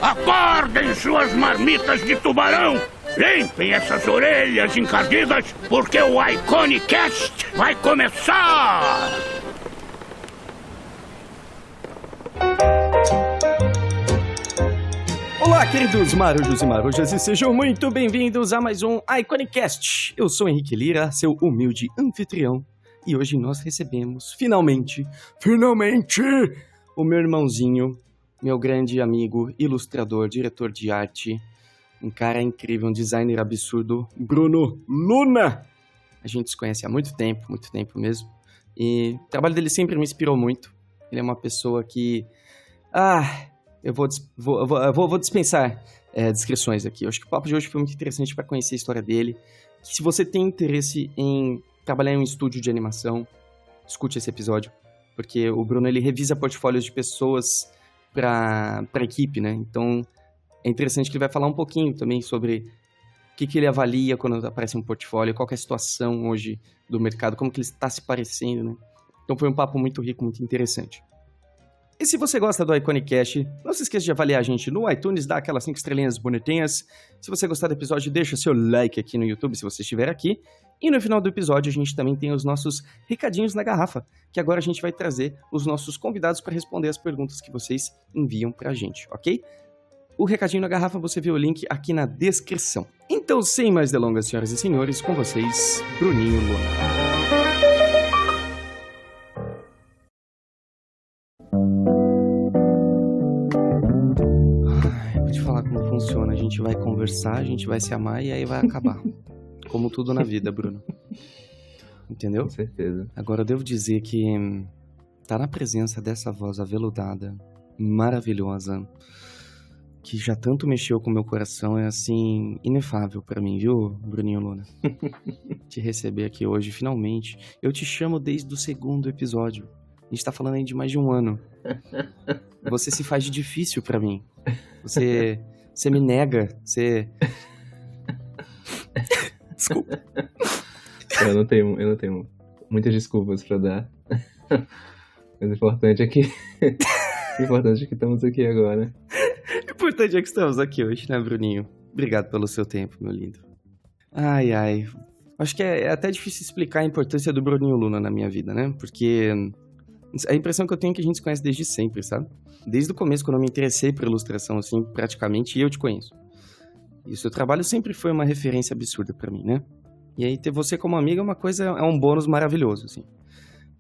Acordem suas marmitas de tubarão! Limpem essas orelhas encardidas, porque o Iconicast vai começar! Olá, queridos marujos e marujas, e sejam muito bem-vindos a mais um Iconicast. Eu sou Henrique Lira, seu humilde anfitrião, e hoje nós recebemos, finalmente, o meu irmãozinho, meu grande amigo, ilustrador, diretor de arte, um cara incrível, um designer absurdo, Bruno Luna. A gente se conhece há muito tempo mesmo, e o trabalho dele sempre me inspirou muito. Ele é uma pessoa que... Eu vou dispensar descrições aqui. Eu acho que o papo de hoje foi muito interessante para conhecer a história dele. Que se você tem interesse em trabalhar em um estúdio de animação, escute esse episódio. Porque o Bruno, ele revisa portfólios de pessoas para a equipe, né? Então, é interessante que ele vai falar um pouquinho também sobre o que ele avalia quando aparece um portfólio, qual que é a situação hoje do mercado, como que ele está se parecendo, né? Então, foi um papo muito rico, muito interessante. E se você gosta do Iconicast, não se esqueça de avaliar a gente no iTunes, dá aquelas 5 estrelinhas bonitinhas. Se você gostar do episódio, deixa seu like aqui no YouTube, se você estiver aqui. E no final do episódio, a gente também tem os nossos recadinhos na garrafa, que agora a gente vai trazer os nossos convidados para responder as perguntas que vocês enviam pra gente, ok? O recadinho na garrafa, você vê o link aqui na descrição. Então, sem mais delongas, senhoras e senhores, com vocês, Bruninho Luna. Funciona, a gente vai conversar, a gente vai se amar e aí vai acabar. Como tudo na vida, Bruno. Entendeu? Com certeza. Agora eu devo dizer que tá na presença dessa voz aveludada, maravilhosa, que já tanto mexeu com o meu coração, é assim, inefável pra mim, viu, Bruninho Luna? Te receber aqui hoje, finalmente. Eu te chamo desde o segundo episódio. A gente tá falando aí de mais de um ano. Você se faz de difícil pra mim. Você me nega, você... Desculpa. Eu não tenho muitas desculpas pra dar. Mas o importante é que... estamos aqui agora. O importante é que estamos aqui hoje, né, Bruninho? Obrigado pelo seu tempo, meu lindo. Ai. Acho que é até difícil explicar a importância do Bruninho Luna na minha vida, né? Porque a impressão que eu tenho é que a gente se conhece desde sempre, sabe? Desde o começo, quando eu me interessei por ilustração, assim, praticamente, eu te conheço. E o seu trabalho sempre foi uma referência absurda pra mim, né? E aí, ter você como amiga é uma coisa, é um bônus maravilhoso, assim.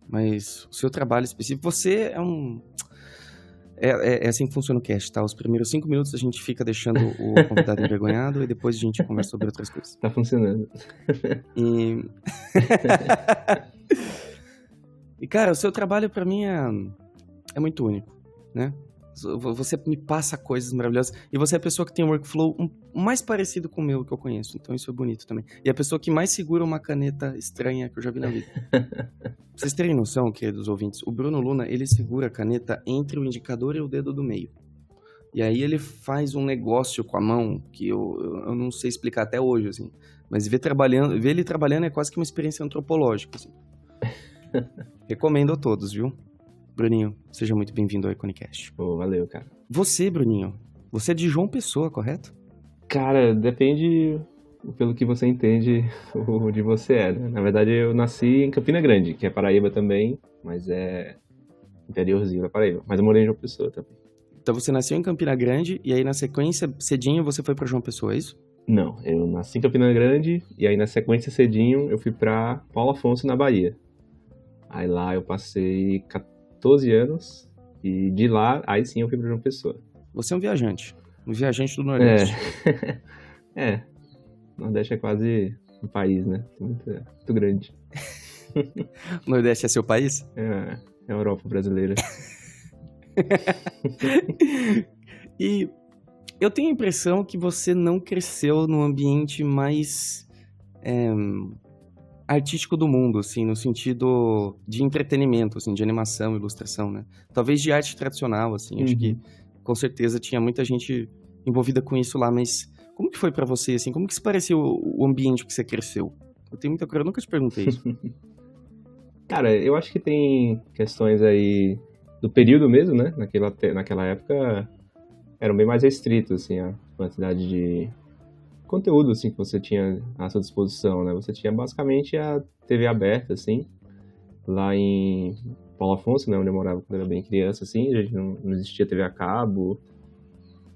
Mas o seu trabalho específico, você é um... É assim que funciona o cast, tá? Os primeiros 5 minutos a gente fica deixando o convidado envergonhado e depois a gente conversa sobre outras coisas. Tá funcionando. E, cara, o seu trabalho pra mim é muito único, né? Você me passa coisas maravilhosas e você é a pessoa que tem um workflow mais parecido com o meu que eu conheço, então isso é bonito também. E a pessoa que mais segura uma caneta estranha que eu já vi na vida. Pra vocês terem noção, queridos ouvintes, o Bruno Luna, ele segura a caneta entre o indicador e o dedo do meio. E aí ele faz um negócio com a mão que eu não sei explicar até hoje, assim. Mas ver ele trabalhando é quase que uma experiência antropológica, assim. Recomendo a todos, viu? Bruninho, seja muito bem-vindo ao Iconicast. Valeu, cara. Você, Bruninho, você é de João Pessoa, correto? Cara, depende pelo que você entende de você né? Na verdade, eu nasci em Campina Grande, que é Paraíba também, mas é interiorzinho da Paraíba. Mas eu morei em João Pessoa também. Então você nasceu em Campina Grande e aí na sequência, cedinho, você foi pra João Pessoa, é isso? Não, eu nasci em Campina Grande e aí na sequência, cedinho, eu fui pra Paulo Afonso, na Bahia. Aí lá eu passei 14 anos e de lá, aí sim eu fui pra João Pessoa. Você é um viajante do Nordeste. Nordeste é quase um país, né? Muito grande. O Nordeste é seu país? É a Europa brasileira. E eu tenho a impressão que você não cresceu no ambiente mais artístico do mundo, assim, no sentido de entretenimento, assim, de animação, ilustração, né? Talvez de arte tradicional, assim, acho que com certeza tinha muita gente envolvida com isso lá, mas como que foi pra você, assim, como que se pareceu o ambiente que você cresceu? Eu tenho muita coisa, eu nunca te perguntei isso. Cara, eu acho que tem questões aí do período mesmo, né? Naquela época, eram bem mais restritos, assim, a quantidade de conteúdo, assim, que você tinha à sua disposição, né? Você tinha basicamente a TV aberta, assim, lá em Paulo Afonso, né, onde eu morava quando eu era bem criança, assim, a gente não existia TV a cabo.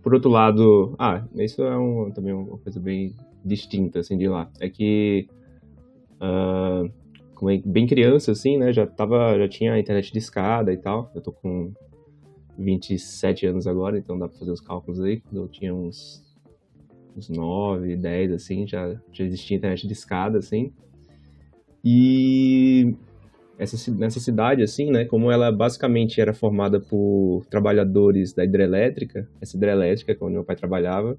Por outro lado, isso é também uma coisa bem distinta, assim, de lá. É que, como é bem criança, assim, né, já tinha a internet discada e tal. Eu tô com 27 anos agora, então dá pra fazer os cálculos aí. Quando eu tinha uns 9, 10, assim, já existia internet discada, assim. E nessa cidade, assim, né, como ela basicamente era formada por trabalhadores da hidrelétrica, essa hidrelétrica, onde meu pai trabalhava,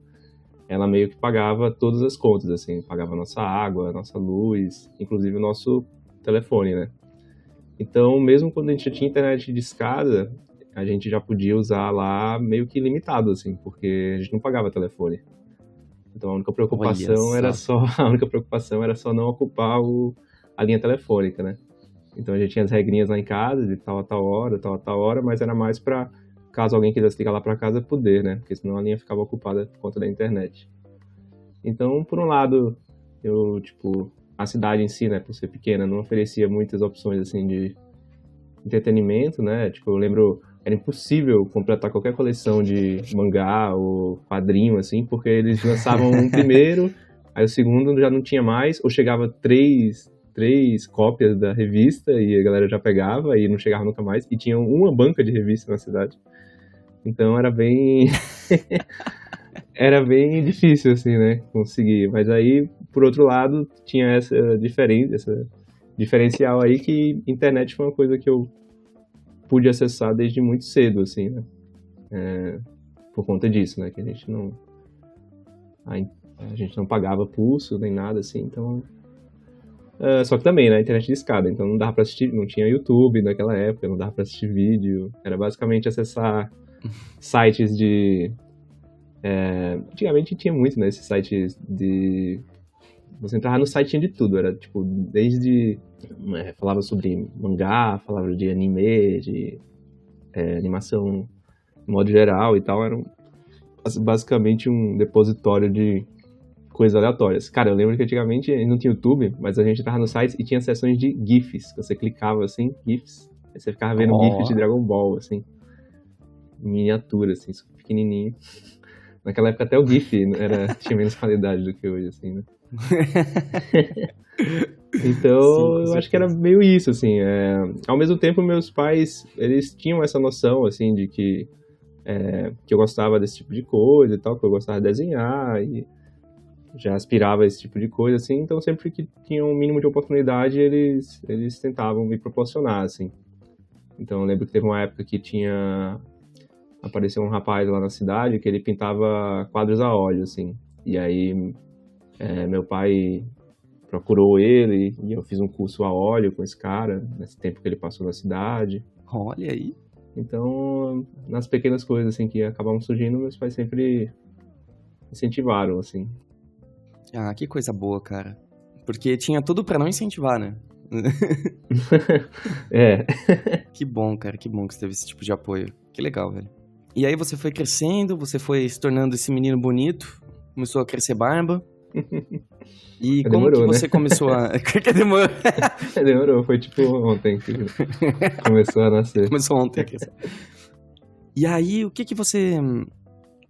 ela meio que pagava todas as contas, assim, pagava a nossa água, a nossa luz, inclusive o nosso telefone, né. Então, mesmo quando a gente já tinha internet discada, a gente já podia usar lá meio que limitado, assim, porque a gente não pagava telefone. Então a única preocupação era só não ocupar a linha telefônica, né? Então a gente tinha as regrinhas lá em casa, de tal a tal hora, mas era mais para caso alguém quisesse ligar lá para casa, poder, né? Porque senão a linha ficava ocupada por conta da internet. Então, por um lado, a cidade em si, né, por ser pequena, não oferecia muitas opções, assim, de entretenimento, né? Tipo, eu lembro, era impossível completar qualquer coleção de mangá ou quadrinho, assim, porque eles lançavam um primeiro, aí o segundo já não tinha mais, ou chegava três cópias da revista e a galera já pegava e não chegava nunca mais, e tinha uma banca de revista na cidade. Então era bem era bem difícil, assim, né, conseguir. Mas aí, por outro lado, tinha essa diferencial aí, que internet foi uma coisa que eu pude acessar desde muito cedo, assim, né, por conta disso, né, que a gente não pagava pulso nem nada, assim, então... só que também, né, internet discada, então não dava pra assistir, não tinha YouTube naquela época, não dava pra assistir vídeo, era basicamente acessar sites de... antigamente tinha muito, né, esses sites de... Você entrava no site, tinha de tudo, era tipo, desde... falava sobre mangá, falava de anime, de animação de modo geral e tal, era basicamente um depositório de coisas aleatórias. Cara, eu lembro que antigamente não tinha YouTube, mas a gente entrava no site e tinha seções de GIFs, que você clicava assim, GIFs, aí você ficava vendo GIFs de Dragon Ball, assim, miniatura, assim, pequenininho. Naquela época até o GIF tinha menos qualidade do que hoje, assim, né? Então, sim, eu acho que era meio isso, assim. Ao mesmo tempo, meus pais, eles tinham essa noção, assim, de que eu gostava desse tipo de coisa e tal, que eu gostava de desenhar e já aspirava a esse tipo de coisa, assim. Então, sempre que tinha um mínimo de oportunidade, eles tentavam me proporcionar, assim. Então, eu lembro que teve uma época que apareceu um rapaz lá na cidade que ele pintava quadros a óleo, assim. E aí, meu pai procurou ele e eu fiz um curso a óleo com esse cara, nesse tempo que ele passou na cidade. Olha aí. Então, nas pequenas coisas, assim, que acabavam surgindo, meus pais sempre incentivaram, assim. Ah, que coisa boa, cara. Porque tinha tudo pra não incentivar, né? Que bom, cara, que bom que você teve esse tipo de apoio. Que legal, velho. E aí você foi crescendo, você foi se tornando esse menino bonito, começou a crescer barba. E como demorou, que você, né, começou a... Demorou. Demorou, foi tipo ontem que começou a nascer. Começou ontem a crescer. E aí, o que você...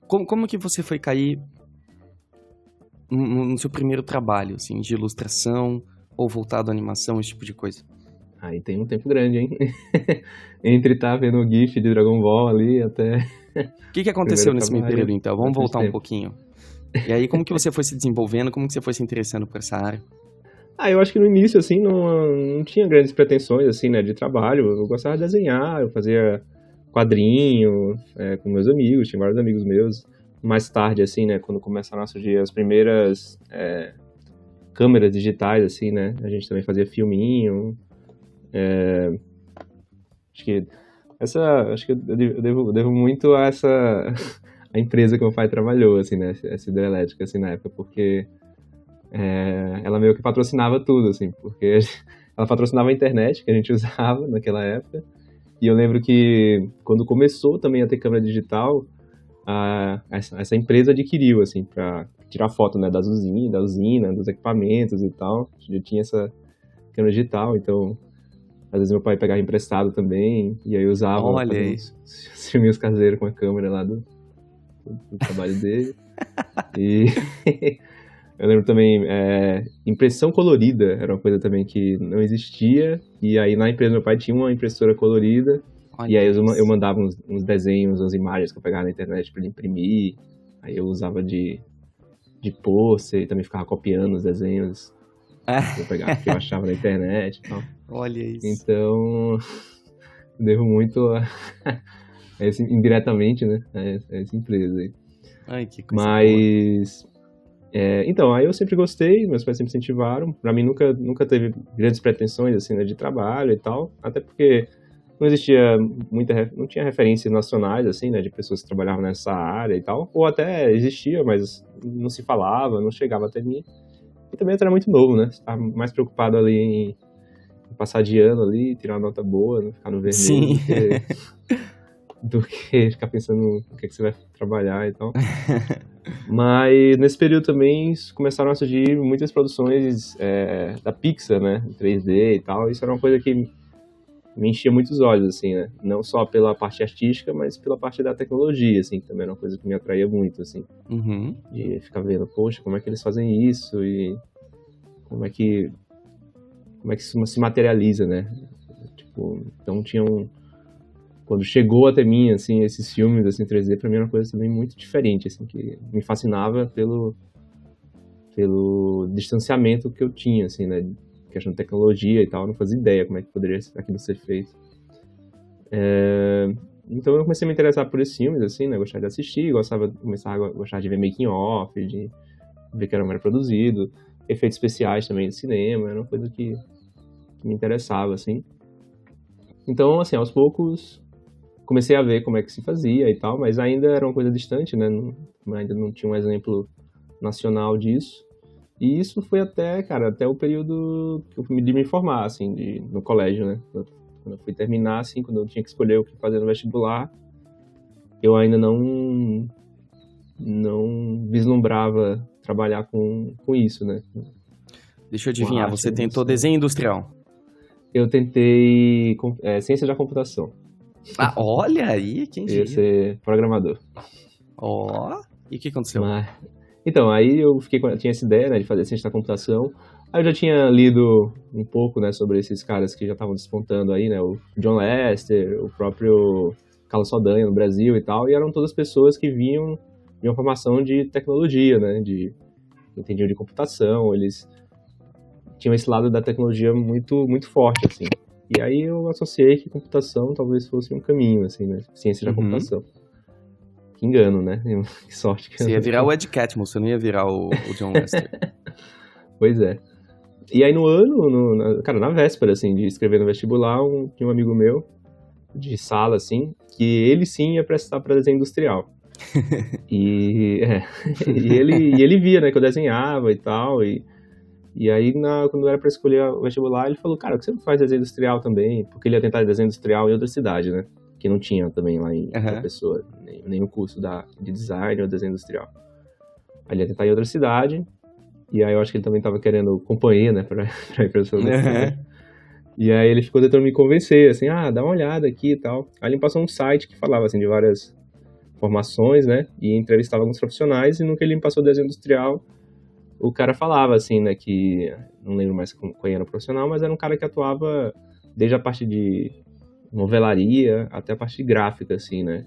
Como que você foi cair no seu primeiro trabalho, assim, de ilustração ou voltado à animação, esse tipo de coisa? Aí tem um tempo grande, hein? Entre tá vendo o GIF de Dragon Ball ali até... O que aconteceu nesse meio período, então? Vamos voltar um pouquinho. E aí, como que você foi se desenvolvendo? Como que você foi se interessando por essa área? Eu acho que no início, assim, não tinha grandes pretensões, assim, né, de trabalho. Eu gostava de desenhar, eu fazia quadrinho com meus amigos, tinha vários amigos meus. Mais tarde, assim, né, quando começaram a surgir as primeiras câmeras digitais, assim, né, a gente também fazia filminho. Acho que eu devo muito a a empresa que meu pai trabalhou, assim, né, essa hidrelétrica, assim, na época, porque ela meio que patrocinava tudo, assim, porque ela patrocinava a internet que a gente usava naquela época, e eu lembro que quando começou também a ter câmera digital, essa empresa adquiriu, assim, pra tirar foto, né, da usina, dos equipamentos e tal. Já tinha essa câmera digital, então às vezes meu pai pegava emprestado também, e aí eu usava, Olha fazia aí. uns filminhos caseiros com a câmera lá do trabalho dele. E eu lembro também, impressão colorida era uma coisa também que não existia, e aí na empresa do meu pai tinha uma impressora colorida, e aí eu mandava uns desenhos, umas imagens que eu pegava na internet para ele imprimir, aí eu usava de pôster e também ficava copiando os desenhos que eu pegava, que eu achava na internet e tal. Olha isso. Então, devo muito indiretamente, né, a essa empresa aí. Ai, que coisa boa. Mas, então, aí eu sempre gostei, meus pais sempre incentivaram. Pra mim nunca teve grandes pretensões, assim, né, de trabalho e tal. Até porque não existia não tinha referências nacionais, assim, né, de pessoas que trabalhavam nessa área e tal. Ou até existia, mas não se falava, não chegava até mim. E também eu era muito novo, né, estava mais preocupado ali em passar de ano ali, tirar uma nota boa, não ficar no vermelho. Sim. do que ficar pensando no que você vai trabalhar e tal. Mas nesse período também começaram a surgir muitas produções da Pixar, né, em 3D e tal. Isso era uma coisa que me enchia muito os olhos, assim, né, não só pela parte artística, mas pela parte da tecnologia, assim, que também era uma coisa que me atraía muito, assim. Uhum. De ficar vendo, poxa, como é que eles fazem isso e como é que isso se materializa, né. Tipo, então quando chegou até mim, assim, esses filmes, assim, 3D, pra mim era uma coisa também muito diferente, assim, que me fascinava pelo distanciamento que eu tinha, assim, né, questão de tecnologia e tal, eu não fazia ideia como é que poderia aquilo ser feito. Então eu comecei a me interessar por esses filmes, assim, né, gostar de assistir, começava a gostar de ver making of, de ver que era produzido, efeitos especiais também de cinema, era uma coisa que me interessava, assim. Então, assim, aos poucos comecei a ver como é que se fazia e tal, mas ainda era uma coisa distante, né? Ainda não tinha um exemplo nacional disso. E isso foi até o período que eu fui me formar, assim, no colégio, né? Quando eu fui terminar, assim, quando eu tinha que escolher o que fazer no vestibular, eu ainda não vislumbrava trabalhar com isso, né? Deixa eu adivinhar, arte, você tentou assim. desenho industrial. Eu tentei ciência da computação. Ah, olha aí, quem Eu diria. ia ser programador. Ó, e o que aconteceu? Então, aí eu tinha essa ideia, né, de fazer ciência da computação. Aí eu já tinha lido um pouco, né, sobre esses caras que já estavam despontando aí, né, o John Lester, o próprio Carlos Saldanha no Brasil e tal, e eram todas pessoas que vinham de uma formação de tecnologia, né, entendiam de computação, eles tinham esse lado da tecnologia muito, muito forte, assim. E aí eu associei que computação talvez fosse um caminho, assim, né, ciência da computação. Que engano, né? Que sorte que você ia virar o Ed Catmull, você não ia virar o John Lester. Pois é. E aí no ano, cara, na véspera, assim, de escrever no vestibular, tinha um amigo meu, de sala, assim, que ele sim ia prestar para desenho industrial. E ele via, né, que eu desenhava e tal, e aí quando era para escolher o vestibular, ele falou, cara, por que você não faz desenho industrial também? Porque ele ia tentar desenho industrial em outra cidade, né? Que não tinha também lá em outra pessoa, nenhum curso de design ou desenho industrial. Aí ele ia tentar em outra cidade, e aí eu acho que ele também tava querendo companhia, né, pra ir pra essa outra cidade. E aí ele ficou tentando me convencer, assim, dá uma olhada aqui e tal. Aí ele me passou um site que falava, assim, de várias formações, né, e entrevistava alguns profissionais, e no que ele me passou desenho industrial, o cara falava, assim, né, que, não lembro mais qual era o profissional, mas era um cara que atuava desde a parte de novelaria até a parte gráfica, assim, né?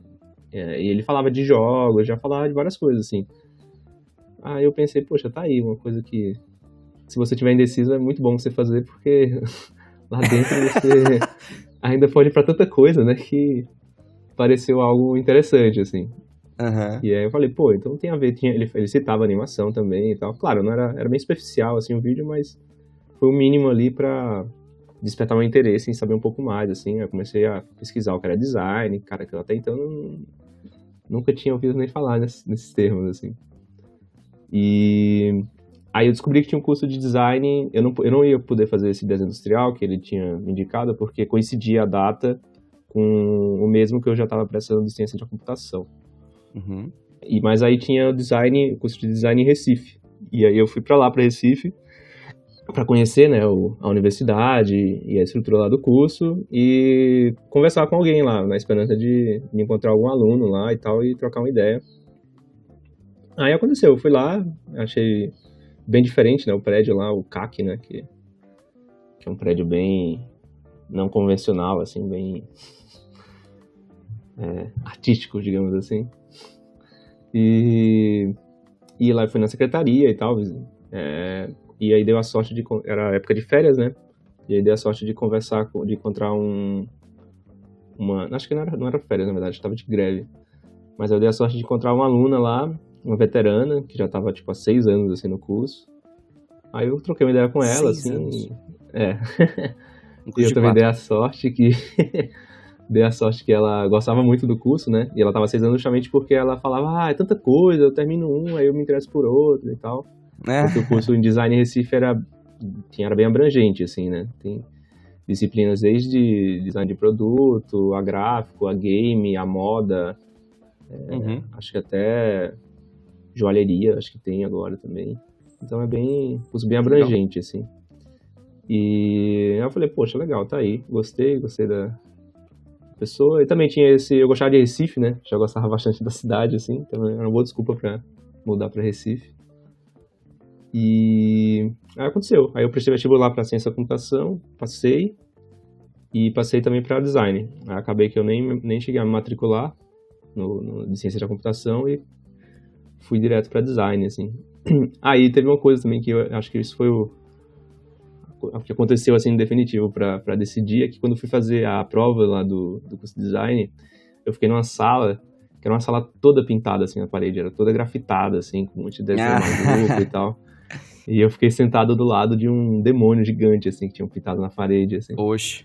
E ele falava de jogos, já falava de várias coisas, assim. Aí eu pensei, poxa, tá aí, uma coisa que, se você tiver indeciso, é muito bom você fazer, porque lá dentro você ainda pode ir pra tanta coisa, né? Que pareceu algo interessante, assim. E aí eu falei, pô, então tem a ver, ele citava animação também e tal. Claro, não era bem superficial, assim, o vídeo, mas foi o mínimo ali pra despertar meu interesse em saber um pouco mais, assim. Eu comecei a pesquisar o que era design, cara, que eu até então nunca tinha ouvido nem falar nesses termos, assim. E aí eu descobri que tinha um curso de design, eu não ia poder fazer esse desenho industrial que ele tinha me indicado, porque coincidia a data com o mesmo que eu já estava prestando de ciência da computação. Uhum. Mas aí tinha o curso de design em Recife. E aí eu fui pra lá, pra Recife, pra conhecer, né, a universidade e a estrutura lá do curso e conversar com alguém lá, na esperança de encontrar algum aluno lá e tal e trocar uma ideia. Aí aconteceu, eu fui lá, achei bem diferente, né, o prédio lá, o CAC, né, que é um prédio bem não convencional, assim, bem artístico, digamos assim. E lá eu fui na secretaria e tal, e aí deu a sorte era época de férias, né, e aí deu a sorte de conversar, de encontrar acho que não era férias, na verdade, estava de greve, mas eu dei a sorte de encontrar uma aluna lá, uma veterana, que já estava, tipo, há 6 anos, assim, no curso. Aí eu troquei uma ideia com ela, 6 assim, anos. Um E curso eu de também 4. dei a sorte que dei a sorte que ela gostava muito do curso, né? E ela tava 6 anos justamente porque ela falava, é tanta coisa, eu termino um, aí eu me interesso por outro e tal. Porque o curso em design em Recife era bem abrangente, assim, né? Tem disciplinas desde design de produto, a gráfico, a game, a moda, acho que até joalheria, acho que tem agora também. Então é bem abrangente, assim. E eu falei, poxa, legal, tá aí. Gostei da pessoa. E também tinha eu gostava de Recife, né? Já gostava bastante da cidade, assim. Então era uma boa desculpa pra mudar pra Recife. E aí aconteceu. Aí eu prestei vestibular pra ciência da computação, passei. E passei também pra design. Aí acabei que eu nem cheguei a me matricular de ciência da computação e fui direto pra design, assim. Aí teve uma coisa também que eu acho que isso foi o que aconteceu, assim, no definitivo pra decidir, é que quando eu fui fazer a prova lá do curso de design, eu fiquei numa sala, que era uma sala toda pintada, assim, na parede, era toda grafitada, assim, com um monte de desenho maluco e tal. E eu fiquei sentado do lado de um demônio gigante, assim, que tinham pintado na parede, assim. Oxe.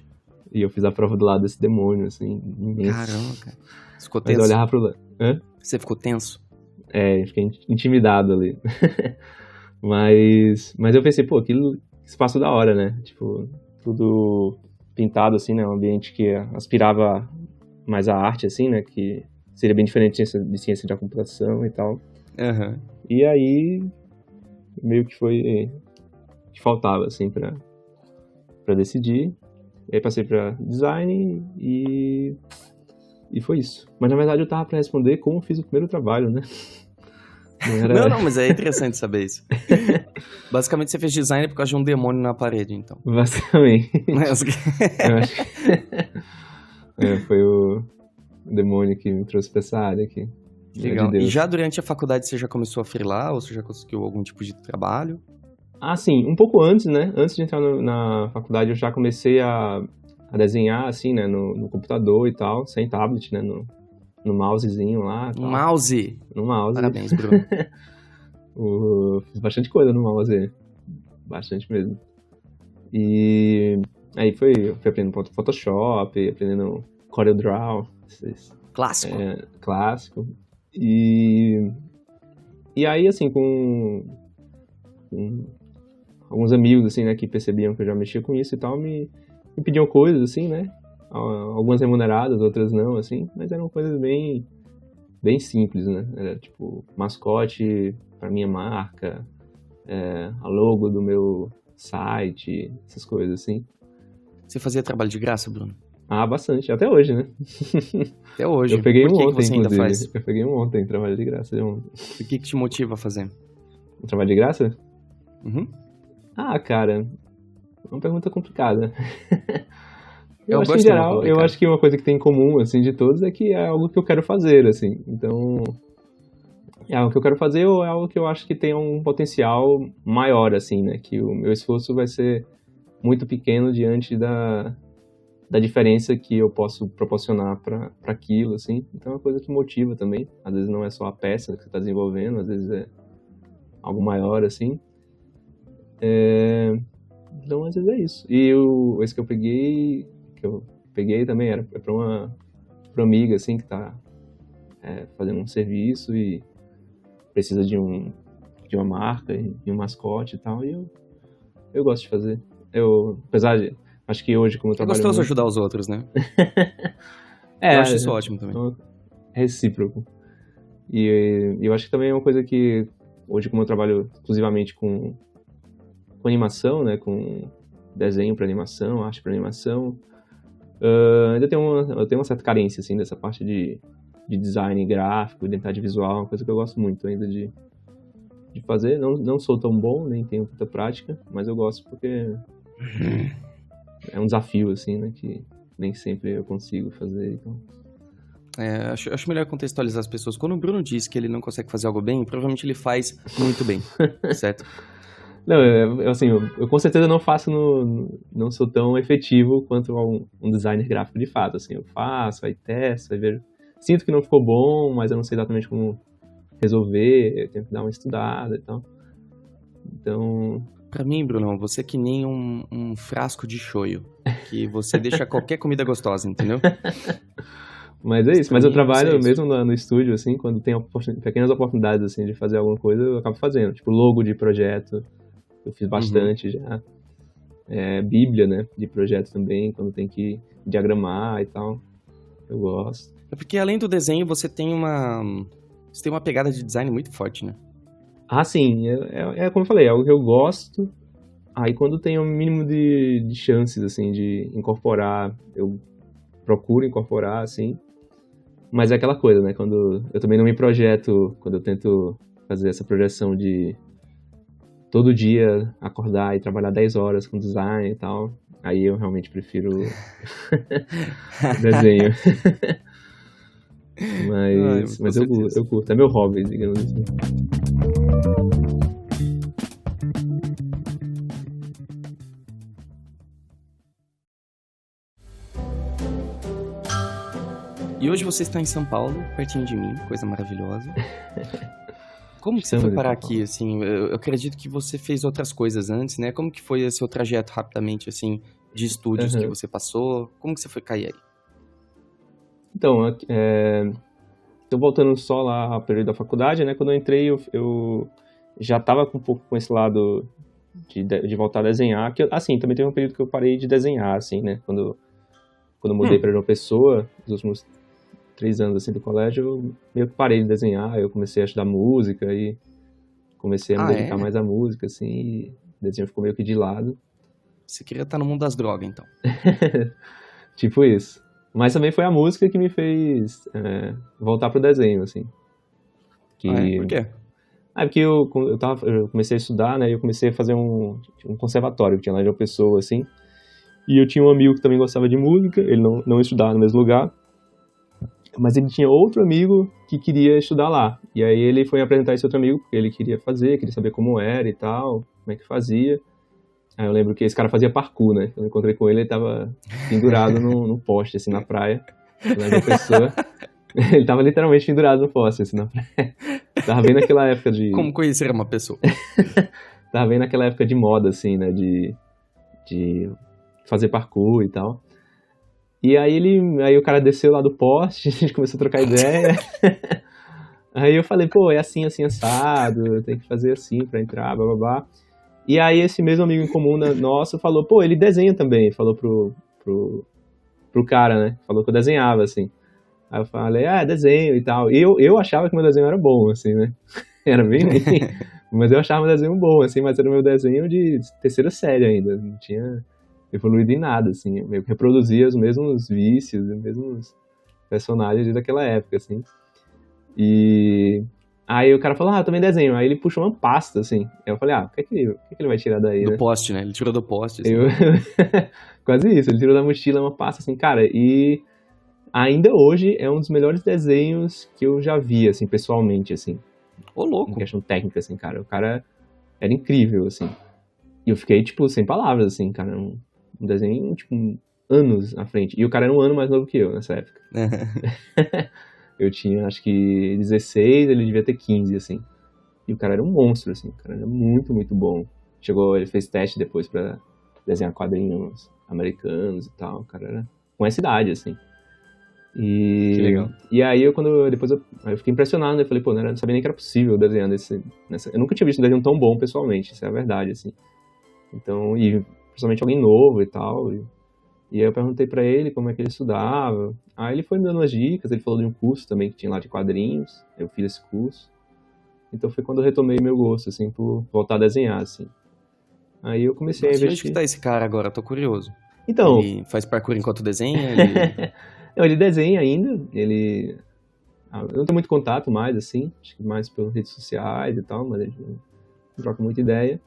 E eu fiz a prova do lado desse demônio, assim, imenso. Caramba, cara. Você ficou Mas tenso? eu olhava pro lado. Hã? Você ficou tenso? Eu fiquei intimidado ali. Mas eu pensei, pô, aquilo espaço da hora, né? Tipo, tudo pintado, assim, né? Um ambiente que aspirava mais à arte, assim, né? Que seria bem diferente de ciência da computação e tal. Uhum. E aí, meio que foi que faltava, assim, pra decidir. E aí passei pra design e foi isso. Mas, na verdade, eu tava pra responder como eu fiz o primeiro trabalho, né? Não, mas é interessante saber isso. Basicamente, você fez design por causa de um demônio na parede, então. Basicamente. Eu acho que... foi o demônio que me trouxe pra essa área aqui. Legal. E já durante a faculdade você já começou a freelar ou você já conseguiu algum tipo de trabalho? Ah, sim. Um pouco antes, né? Antes de entrar na faculdade, eu já comecei a desenhar, assim, né? No computador e tal, sem tablet, né? No mousezinho lá. Um mouse? No mouse. Parabéns, Bruno. Fiz bastante coisa no mouse. Bastante mesmo. E aí fui aprendendo Photoshop, aprendendo CorelDRAW. Clássico. Clássico. E aí, assim, com alguns amigos, assim, né, que percebiam que eu já mexia com isso e tal, me pediam coisas, assim, né? Algumas remuneradas, outras não, assim, mas eram coisas bem simples, né? Era tipo mascote pra minha marca, a logo do meu site, essas coisas assim. Você fazia trabalho de graça, Bruno? Ah, bastante. Até hoje, né? Até hoje. Eu peguei Por que ontem, você ainda inclusive. faz? Eu peguei ontem, trabalho de graça. O que te motiva a fazer? Um trabalho de graça? Uhum. Ah, cara, é uma pergunta complicada. Eu acho que, em geral, eu acho que uma coisa que tem em comum, assim, de todos é que é algo que eu quero fazer, assim. Então, é algo que eu quero fazer ou é algo que eu acho que tem um potencial maior, assim, né? Que o meu esforço vai ser muito pequeno diante da diferença que eu posso proporcionar para aquilo, assim. Então é uma coisa que motiva também. Às vezes não é só a peça que você está desenvolvendo, às vezes é algo maior, assim. Então, às vezes é isso. E esse que eu peguei também era para uma amiga, assim, que está fazendo um serviço e precisa de uma marca e um mascote e tal. E eu gosto de fazer. Apesar de... Acho que hoje, como eu trabalho... É gostoso muito... ajudar os outros, né? Eu acho isso ótimo também. Recíproco. E eu acho que também é uma coisa que, hoje como eu trabalho exclusivamente com animação, né, com desenho para animação, arte para animação, eu tenho uma certa carência, assim, dessa parte de design gráfico, identidade visual, uma coisa que eu gosto muito ainda de fazer. Não sou tão bom, nem tenho muita prática, mas eu gosto porque é um desafio, assim, né, que nem sempre eu consigo fazer, então... Acho melhor contextualizar as pessoas. Quando o Bruno diz que ele não consegue fazer algo bem, provavelmente ele faz muito bem, certo? Não, eu com certeza não sou tão efetivo quanto um designer gráfico de fato, assim, eu faço, aí testo, aí vejo, sinto que não ficou bom, mas eu não sei exatamente como resolver, eu tenho que dar uma estudada e tal, então... Pra mim, Bruno, você é que nem um frasco de shoyu, que você deixa qualquer comida gostosa, entendeu? Mas é isso, mas eu trabalho isso. mesmo no estúdio, assim, quando tem pequenas oportunidades, assim, de fazer alguma coisa, eu acabo fazendo, tipo, logo de projeto, eu fiz bastante já, bíblia, né, de projeto também, quando tem que diagramar e tal, eu gosto. É porque além do desenho, você tem uma pegada de design muito forte, né? Ah, sim, como eu falei, é algo que eu gosto, aí quando tem o mínimo de chances, assim, de incorporar, eu procuro incorporar, assim, mas é aquela coisa, né, quando eu também não me projeto, quando eu tento fazer essa projeção de todo dia acordar e trabalhar 10 horas com design e tal, aí eu realmente prefiro desenho. Mas eu curto, é meu hobby, digamos assim. E hoje você está em São Paulo, pertinho de mim, coisa maravilhosa. Como que você foi parar aqui, assim? Eu acredito que você fez outras coisas antes, né? Como que foi esse seu trajeto, rapidamente, assim, de estúdios que você passou? Como que você foi cair aí? Então, tô voltando só lá ao período da faculdade, né? Quando eu entrei, eu já estava um pouco com esse lado de voltar a desenhar, que, assim, também teve um período que eu parei de desenhar, assim, né? Quando eu mudei para João Pessoa, os últimos 3 anos, assim, do colégio, eu meio que parei de desenhar, eu comecei a estudar música e comecei a me dedicar mais à música, assim, e o desenho ficou meio que de lado. Você queria estar no mundo das drogas, então. Tipo isso. Mas também foi a música que me fez voltar pro desenho, assim. Por quê? Porque eu comecei a estudar, né, e eu comecei a fazer um conservatório que tinha lá em João Pessoa, assim, e eu tinha um amigo que também gostava de música, ele não estudava no mesmo lugar, mas ele tinha outro amigo que queria estudar lá. E aí ele foi apresentar esse outro amigo, porque ele queria saber como era e tal, como é que fazia. Aí eu lembro que esse cara fazia parkour, né? Eu encontrei com ele, ele tava pendurado num poste, assim, na praia. Uma pessoa. Ele tava literalmente pendurado no poste, assim, na praia. Tava bem naquela época de... Como conhecer uma pessoa? Tava bem naquela época de moda, assim, né? De fazer parkour e tal. E aí o cara desceu lá do poste, a gente começou a trocar ideia. Aí eu falei, pô, é assim, assim, assado, tem que fazer assim pra entrar, blá, blá, blá. E aí esse mesmo amigo em comum nosso falou, pô, ele desenha também, falou pro cara, né? Falou que eu desenhava, assim. Aí eu falei, desenho e tal. E eu achava que meu desenho era bom, assim, né? Era bem ruim. Mas eu achava meu desenho bom, assim, mas era o meu desenho de terceira série ainda. Não tinha evoluído em nada, assim. Eu meio que reproduzia os mesmos vícios, os mesmos personagens daquela época, assim. E aí o cara falou, eu também desenho. Aí ele puxou uma pasta, assim. Aí eu falei, o que ele vai tirar daí, do né? poste, né? Ele tirou do poste, assim. Quase isso. Ele tirou da mochila uma pasta, assim, cara. E ainda hoje é um dos melhores desenhos que eu já vi, assim, pessoalmente, assim. Ô, louco. Em questão técnica, assim, cara. O cara era incrível, assim. E eu fiquei, tipo, sem palavras, assim, cara. Um desenho, tipo, anos à frente. E o cara era um ano mais novo que eu nessa época. Eu tinha, acho que 16, ele devia ter 15, assim. E o cara era um monstro, assim. O cara era muito, muito bom. Ele fez teste depois pra desenhar quadrinhos americanos e tal. O cara era com essa idade, assim. Que legal. E aí, eu fiquei impressionado, né? Eu falei, pô, não sabia nem que era possível desenhar eu nunca tinha visto um desenho tão bom pessoalmente, isso é a verdade, assim. Então, e principalmente alguém novo e tal. E aí eu perguntei pra ele como é que ele estudava. Aí ele foi me dando umas dicas, ele falou de um curso também que tinha lá de quadrinhos. Eu fiz esse curso. Então foi quando eu retomei meu gosto, assim, por voltar a desenhar, assim. Aí eu comecei a Nossa, e onde investir. que tá esse cara agora? Tô curioso. Então, Ele faz parkour enquanto desenha? Ele... não, ele desenha ainda, eu não tenho muito contato mais, assim, acho que mais pelas redes sociais e tal, mas a gente não troca muita ideia.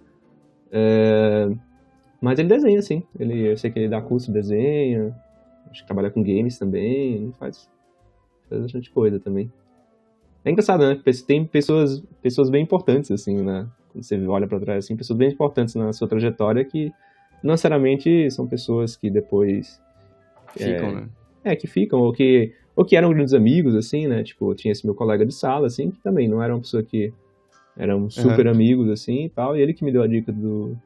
Mas ele desenha, sim. Eu sei que ele dá curso de desenho, acho que trabalha com games também, ele faz bastante coisa também. É engraçado, né? Tem pessoas bem importantes, assim, né? Quando você olha pra trás, assim, pessoas bem importantes na sua trajetória que não necessariamente são pessoas que depois Ficam, né? que ficam, ou que eram grandes amigos, assim, né? Tipo, tinha esse meu colega de sala, assim, que também não era uma pessoa que eram super amigos, assim, e tal, e ele que me deu a dica do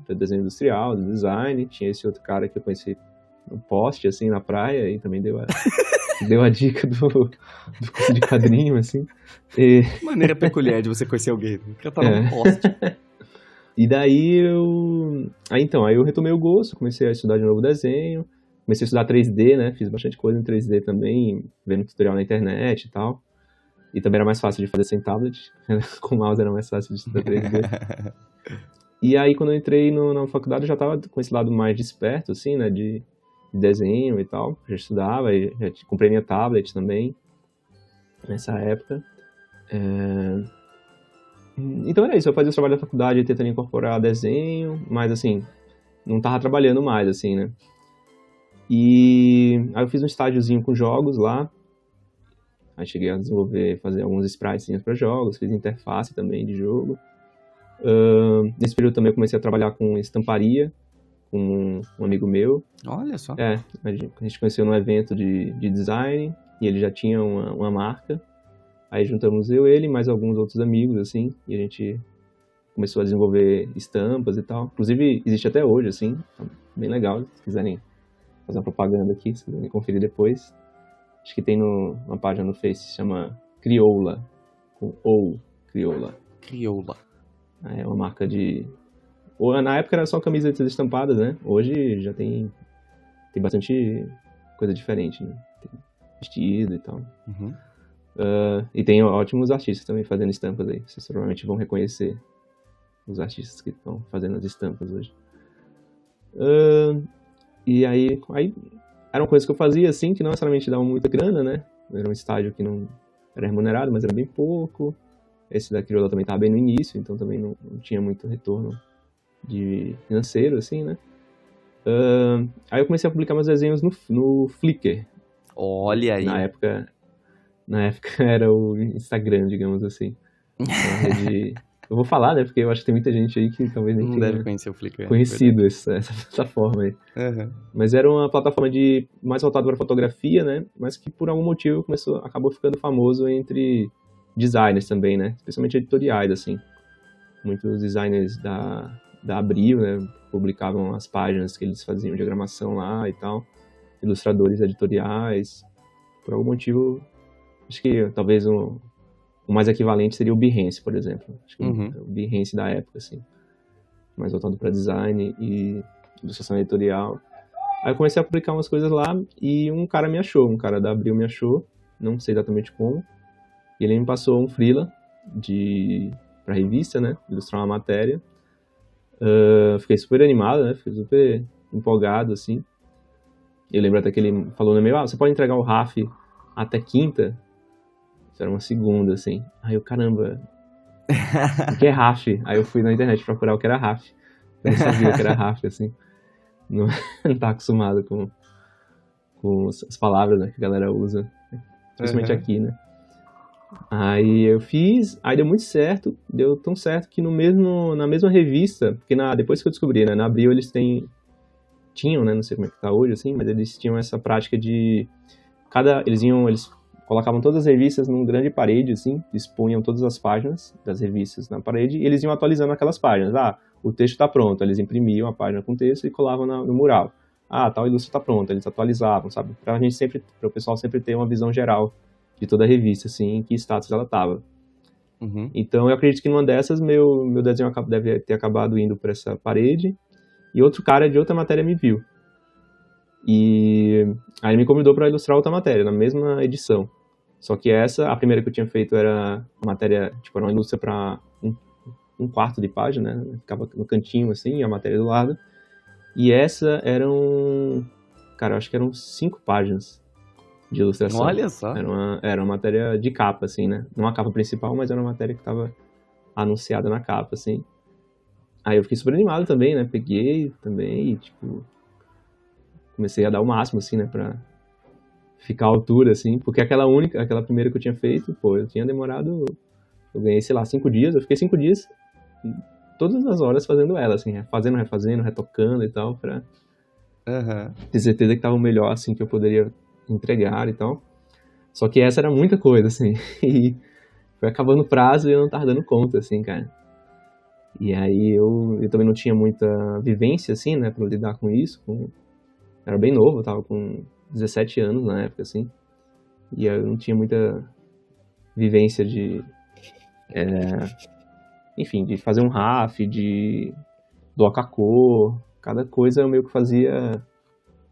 desenho industrial, do design. Tinha esse outro cara que eu conheci no poste, assim, na praia, e também deu a dica do curso de quadrinho, assim. E, Maneira peculiar de você conhecer alguém. O cara tá num poste. e daí aí eu retomei o gosto, comecei a estudar de novo desenho, comecei a estudar 3D, né? Fiz bastante coisa em 3D também, vendo tutorial na internet e tal. E também era mais fácil de fazer sem tablet, com mouse era mais fácil de estudar 3D. E aí quando eu entrei na faculdade eu já tava com esse lado mais desperto, assim, né? De desenho e tal. Já estudava, já comprei minha tablet também, nessa época. Então era isso, eu fazia o trabalho da faculdade tentando incorporar desenho, mas assim, não tava trabalhando mais, assim, né? E aí eu fiz um estágiozinho com jogos lá. Aí cheguei a fazer alguns sprites para jogos, fiz interface também de jogo. Nesse período também eu comecei a trabalhar com estamparia, com um amigo meu. Olha só. A gente conheceu num evento de design, e ele já tinha uma marca. Aí juntamos ele e mais alguns outros amigos, assim, e a gente começou a desenvolver estampas e tal. Inclusive, existe até hoje, assim, bem legal, se quiserem fazer uma propaganda aqui, se quiserem conferir depois. Acho que tem uma página no Face, se chama Crioula, com Crioula. Crioula. É uma marca na época era só camisetas estampadas, né? Hoje já tem bastante coisa diferente, né? Tem vestido e tal. Uhum. E tem ótimos artistas também fazendo estampas aí. Vocês provavelmente vão reconhecer os artistas que estão fazendo as estampas hoje. E aí era uma coisa que eu fazia, assim, que não necessariamente dava muita grana, né? Era um estágio que não era remunerado, mas era bem pouco. Esse da Crioula também estava bem no início, então também não tinha muito retorno financeiro, assim, né? Aí eu comecei a publicar meus desenhos no Flickr. Olha aí. Na época era o Instagram, digamos assim. Uma rede... Eu vou falar, né? Porque eu acho que tem muita gente aí que talvez nem Não tenha deve conhecer o Flickr. conhecido essa plataforma aí. Uhum. Mas era uma plataforma mais voltada para fotografia, né? Mas que por algum motivo acabou ficando famoso entre designers também, né? Especialmente editoriais, assim. Muitos designers da Abril, né? Publicavam as páginas que eles faziam diagramação lá e tal. Ilustradores editoriais. Por algum motivo, acho que talvez o mais equivalente seria o Behance, por exemplo. Acho que o Behance da época, assim. Mais voltado para design e ilustração editorial. Aí eu comecei a publicar umas coisas lá e um cara da Abril me achou, não sei exatamente como, e ele me passou um freela pra revista, né, ilustrar uma matéria. Fiquei super animado, né, fiquei super empolgado, assim. Eu lembro até que ele falou no e-mail, você pode entregar o RAF até quinta? Isso era uma segunda, assim. Aí eu, caramba, o que é RAF? Aí eu fui na internet procurar o que era RAF. Eu não sabia que era RAF, assim. Não tava acostumado com as palavras, né, que a galera usa. Principalmente aqui, né. Aí eu fiz, aí deu muito certo. Deu tão certo que na mesma revista, porque depois que eu descobri, né, na Abril eles tinham, né, não sei como é que tá hoje, assim, mas eles tinham essa prática eles colocavam todas as revistas numa grande parede, assim, expunham todas as páginas das revistas na parede e eles iam atualizando aquelas páginas. O texto está pronto, eles imprimiam a página com texto e colavam no mural. Tal ilustra está pronto, eles atualizavam, sabe? Para o pessoal sempre ter uma visão geral de toda a revista, assim, em que status ela estava. Uhum. Então eu acredito que numa dessas meu desenho deve ter acabado indo para essa parede e outro cara de outra matéria me viu. E aí ele me convidou para ilustrar outra matéria, na mesma edição. Só que essa, a primeira que eu tinha feito era uma matéria, tipo, era uma ilustra para um quarto de página, né? Ficava no cantinho, assim, a matéria do lado. E essa cara, eu acho que eram 5 páginas de ilustração. Olha só. Era uma matéria de capa, assim, né? Não a capa principal, mas era uma matéria que estava anunciada na capa, assim. Aí eu fiquei super animado também, né? Peguei também e, tipo, comecei a dar o máximo, assim, né? Pra ficar à altura, assim. Porque aquela primeira que eu tinha feito, pô, eu tinha demorado... Eu ganhei, sei lá, 5 dias. Eu fiquei 5 dias, todas as horas fazendo ela, assim. Refazendo, retocando e tal, pra ter certeza que tava o melhor, assim, que eu poderia entregar e tal. Só que essa era muita coisa, assim. E foi acabando o prazo e eu não tava dando conta, assim, cara. E aí eu também não tinha muita vivência, assim, né, pra lidar com isso. Era bem novo, eu tava com 17 anos na época, assim. E eu não tinha muita vivência enfim, de fazer um RAF, de doar cor. Cada coisa eu meio que fazia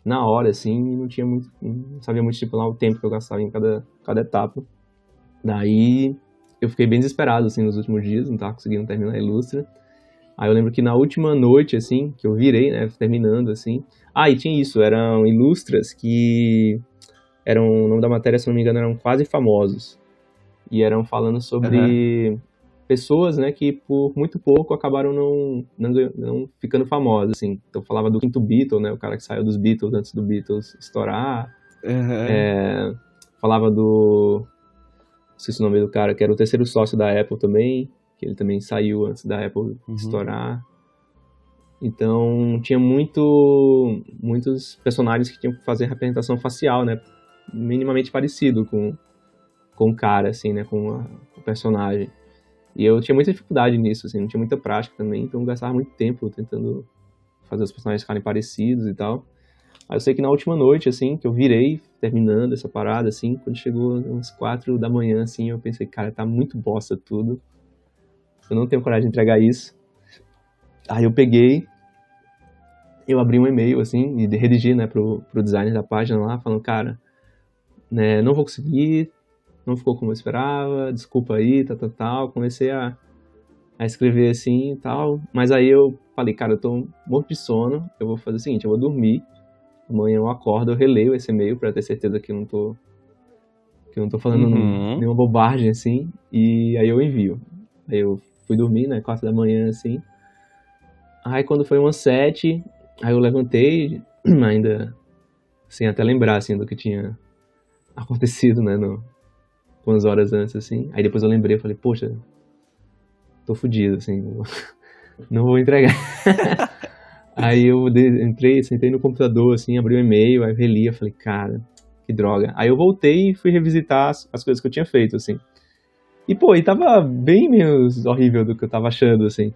na hora, assim, e não sabia muito estipular o tempo que eu gastava em cada etapa. Daí eu fiquei bem desesperado, assim, nos últimos dias, não tava conseguindo terminar a ilustra. Aí eu lembro que na última noite, assim, que eu virei, né, terminando, assim... Ah, e tinha isso, eram ilustras que o nome da matéria, se não me engano, eram Quase Famosos. E eram falando sobre pessoas, né, que por muito pouco acabaram não ficando famosas, assim. Então falava do quinto Beatle, né, o cara que saiu dos Beatles antes do Beatles estourar. Falava não sei se o nome do cara, que era o terceiro sócio da Apple também, que ele também saiu antes da Apple estourar. Então, tinha muitos personagens que tinham que fazer representação facial, né? Minimamente parecido com o cara, assim, né? Com o personagem. E eu tinha muita dificuldade nisso, assim, não tinha muita prática também, então eu gastava muito tempo tentando fazer os personagens ficarem parecidos e tal. Aí eu sei que na última noite, assim, que eu virei, terminando essa parada, assim, quando chegou umas 4 da manhã, assim, eu pensei, cara, tá muito bosta tudo. Eu não tenho coragem de entregar isso. Aí eu abri um e-mail, assim, e redigi, né, pro designer da página lá, falando, cara, né, não vou conseguir, não ficou como eu esperava, desculpa aí, tal. Comecei a escrever assim e tal, mas aí eu falei, cara, eu tô morto de sono, eu vou fazer o seguinte, eu vou dormir, amanhã eu acordo, eu releio esse e-mail pra ter certeza que eu não tô falando nenhuma bobagem, assim, e aí eu envio. Aí eu fui dormir, né, 4 da manhã, assim. Aí quando foi umas 7, aí eu levantei, ainda sem até lembrar, assim, do que tinha acontecido, né, umas horas antes, assim. Aí depois eu lembrei, eu falei, poxa, tô fudido, assim, não vou entregar. Aí eu entrei, sentei no computador, assim, abri o e-mail, aí reli, eu falei, cara, que droga. Aí eu voltei e fui revisitar as coisas que eu tinha feito, assim. E, pô, e tava bem menos horrível do que eu tava achando, assim.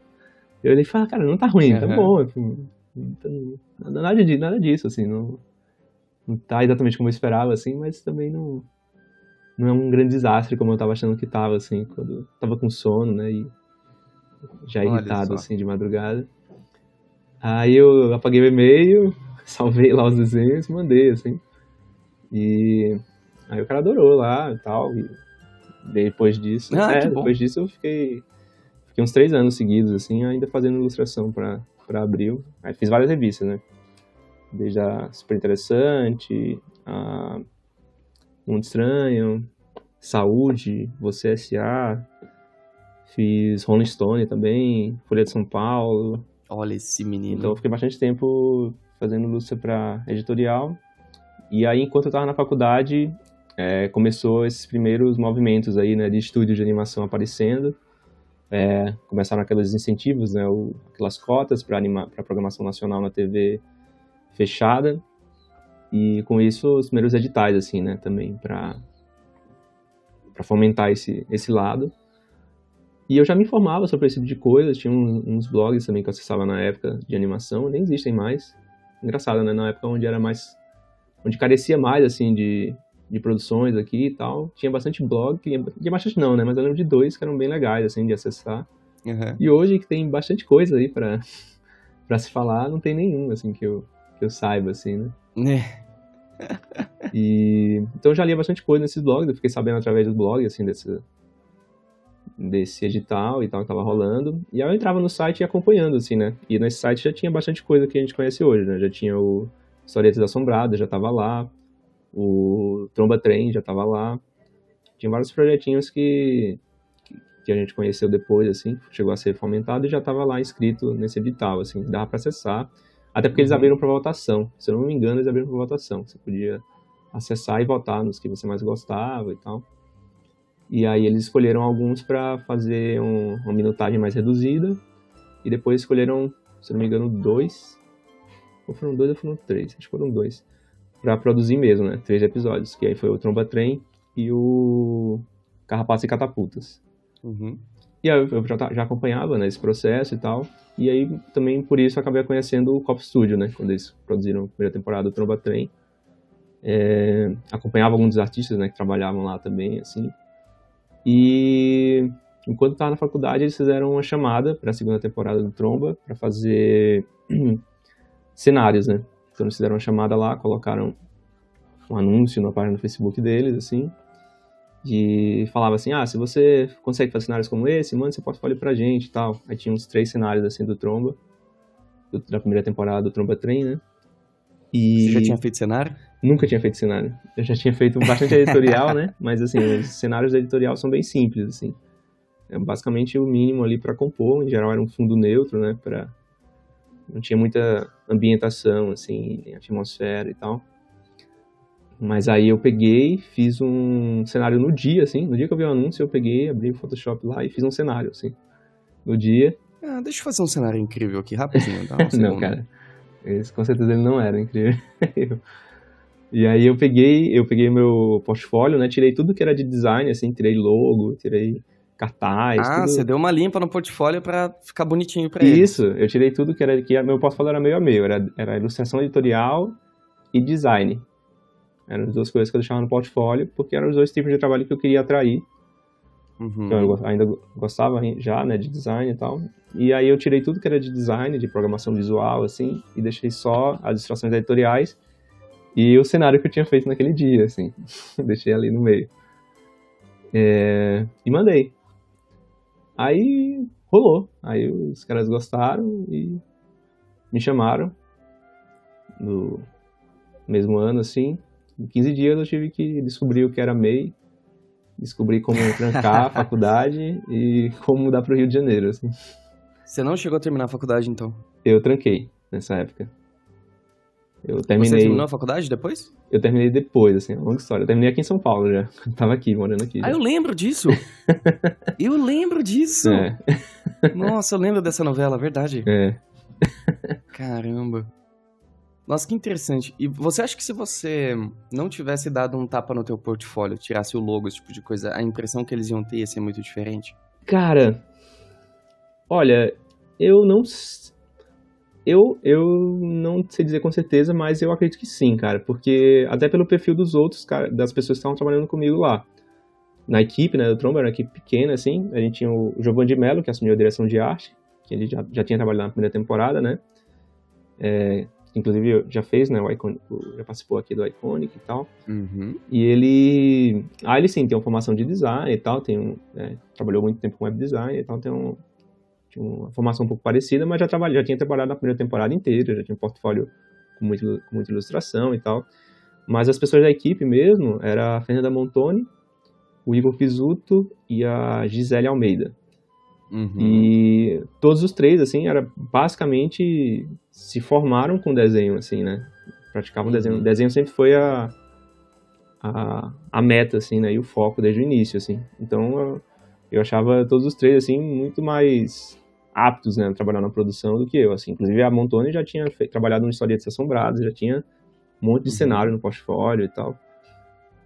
Eu olhei e falei, cara, não tá ruim, tá bom. Nada disso, assim, não tá exatamente como eu esperava, assim, mas também não é um grande desastre como eu tava achando que tava, assim, quando eu tava com sono, né, e já irritado, assim, de madrugada. Aí eu apaguei o e-mail, salvei lá os desenhos e mandei, assim. E aí o cara adorou lá e tal, e depois disso... depois disso eu fiquei uns 3 anos seguidos, assim, ainda fazendo ilustração pra Abril. Aí fiz várias revistas, né, desde a Super Interessante, a Mundo Estranho, Saúde, Você S.A., fiz Rolling Stone também, Folha de São Paulo. Olha esse menino. Então eu fiquei bastante tempo fazendo ilustra para editorial. E aí, enquanto eu tava na faculdade, começou esses primeiros movimentos aí, né, de estúdio de animação aparecendo. Começaram aqueles incentivos, né, aquelas cotas para programação nacional na TV fechada. E com isso, os primeiros editais, assim, né, também para fomentar esse lado. E eu já me informava sobre esse tipo de coisa, tinha uns blogs também que eu acessava na época de animação, nem existem mais. Engraçado, né, na época onde carecia mais, assim, de produções aqui e tal, tinha bastante blog, tinha bastante não, né, mas eu lembro de 2 que eram bem legais, assim, de acessar. E hoje que tem bastante coisa aí pra se falar, não tem nenhum, assim, que eu saiba, assim, né. Né? E então eu já lia bastante coisa nesses blogs, eu fiquei sabendo através do blog, assim, desse edital e tal que tava rolando. E aí eu entrava no site e ia acompanhando, assim, né? E nesse site já tinha bastante coisa que a gente conhece hoje, né? Já tinha o Historietas Assombradas, já tava lá, o Tromba Trem já tava lá. Tinha vários projetinhos que a gente conheceu depois, assim, chegou a ser fomentado e já tava lá inscrito nesse edital, assim, dava pra acessar. Até porque eles abriram pra votação. Se eu não me engano, eles abriram pra votação. Você podia acessar e votar nos que você mais gostava e tal. E aí eles escolheram alguns para fazer uma minutagem mais reduzida. E depois escolheram, se eu não me engano, 2. Ou foram 2 ou foram 3. Acho que foram 2. Pra produzir mesmo, né? 3 episódios. Que aí foi o Tromba Trem e o Carrapatos e Catapultas. Uhum. E aí eu já acompanhava, né, esse processo e tal. E aí também por isso eu acabei conhecendo o Cop Studio, né? Quando eles produziram a primeira temporada do Tromba Trem. Acompanhava alguns dos artistas, né, que trabalhavam lá também, assim. E enquanto estava na faculdade, eles fizeram uma chamada para a segunda temporada do Tromba para fazer cenários, né? Então eles fizeram uma chamada lá, colocaram um anúncio na página do Facebook deles, assim, e falava assim, se você consegue fazer cenários como esse, manda seu portfólio pra gente e tal. Aí tinha uns 3 cenários, assim, do Tromba, da primeira temporada do Tromba Trem, né? E Você já tinha feito cenário? Nunca tinha feito cenário. Eu já tinha feito bastante editorial, né? Mas, assim, os cenários da editorial são bem simples, assim. É basicamente o mínimo ali para compor. Em geral, era um fundo neutro, né? Não tinha muita ambientação, assim, nem atmosfera e tal. Mas aí eu peguei, fiz um cenário no dia, assim. No dia que eu vi o anúncio, eu peguei, abri o Photoshop lá e fiz um cenário, assim. No dia. Deixa eu fazer um cenário incrível aqui, rapidinho. Dá um Não, segundo. cara. Esse, com certeza ele não era incrível. E aí eu peguei meu portfólio, né? Tirei tudo que era de design, assim, tirei logo, tirei cartaz, tudo. Você deu uma limpa no portfólio pra ficar bonitinho pra ele. Isso, eu tirei tudo que meu portfólio era meio a meio, era ilustração editorial e design. Eram as 2 coisas que eu deixava no portfólio, porque eram os 2 tipos de trabalho que eu queria atrair. Uhum. Então eu ainda gostava já, né, de design e tal. E aí eu tirei tudo que era de design, de programação visual, assim, e deixei só as ilustrações editoriais e o cenário que eu tinha feito naquele dia, assim. Deixei ali no meio. E mandei. Aí rolou. Aí os caras gostaram e me chamaram no mesmo ano, assim. Em 15 dias eu tive que descobrir o que era MEI, descobrir como trancar a faculdade e como mudar para o Rio de Janeiro, assim. Você não chegou a terminar a faculdade, então? Eu tranquei nessa época. Eu terminei... Você terminou a faculdade depois? Eu terminei depois, assim, é uma longa história. Eu terminei aqui em São Paulo já. Tava aqui, morando aqui. Eu lembro disso! Eu lembro disso! Nossa, eu lembro dessa novela, verdade. Caramba. Nossa, que interessante. E você acha que se você não tivesse dado um tapa no teu portfólio, tirasse o logo, esse tipo de coisa, a impressão que eles iam ter ia ser muito diferente? Cara, olha, eu não sei dizer com certeza, mas eu acredito que sim, cara, porque até pelo perfil dos outros, cara, das pessoas que estavam trabalhando comigo lá. Na equipe, né, do Tromba, era uma equipe pequena, assim, a gente tinha o Giovanni de Mello, que assumiu a direção de arte, que ele já tinha trabalhado na primeira temporada, né, inclusive já fez, né, já participou aqui do Iconic e tal. Uhum. E ele sim, tem uma formação de design e tal, trabalhou muito tempo com web design e tal, tinha uma formação um pouco parecida, mas já tinha trabalhado na primeira temporada inteira, já tinha um portfólio com muita ilustração e tal. Mas as pessoas da equipe mesmo, era a Fernanda Montoni, o Igor Pizzuto e a Gisele Almeida. Uhum. E todos os 3, assim, basicamente se formaram com desenho, assim, né? Praticavam desenho. O desenho sempre foi a meta, assim, né? E o foco desde o início, assim. Então, eu achava todos os 3, assim, muito mais aptos, né? A trabalhar na produção do que eu, assim. Inclusive, a Montoni já tinha trabalhado no Historietas Assombradas, já tinha um monte de cenário no portfólio e tal.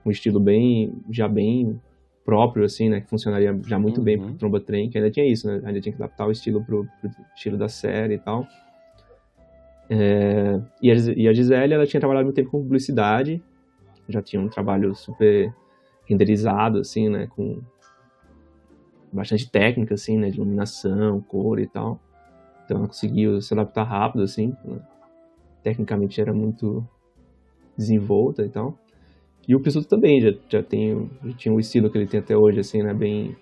Um estilo bem próprio, assim, né, que funcionaria já muito bem pro Tromba Trem, que ainda tinha isso, né, ainda tinha que adaptar o estilo pro estilo da série e tal. E a Gisele, ela tinha trabalhado muito tempo com publicidade, já tinha um trabalho super renderizado, assim, né, com bastante técnica, assim, né, de iluminação, cor e tal. Então ela conseguiu se adaptar rápido, assim, né? Tecnicamente era muito desenvolta e tal. E o Pisuto também já tinha o estilo que ele tem até hoje, assim, né, bem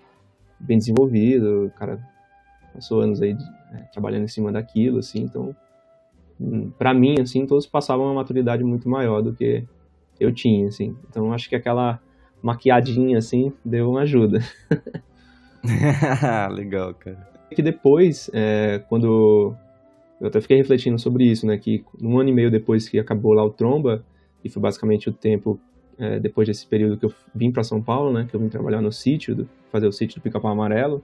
desenvolvido. O cara passou anos aí trabalhando em cima daquilo, assim, então, pra mim, assim, todos passavam uma maturidade muito maior do que eu tinha, assim. Então, acho que aquela maquiadinha, assim, deu uma ajuda. Legal, cara. Que depois, quando eu até fiquei refletindo sobre isso, né, que 1 ano e meio depois que acabou lá o Tromba, e foi basicamente o tempo depois desse período que eu vim para São Paulo, né, que eu vim trabalhar no sítio, fazer o sítio do Pica-Pau Amarelo,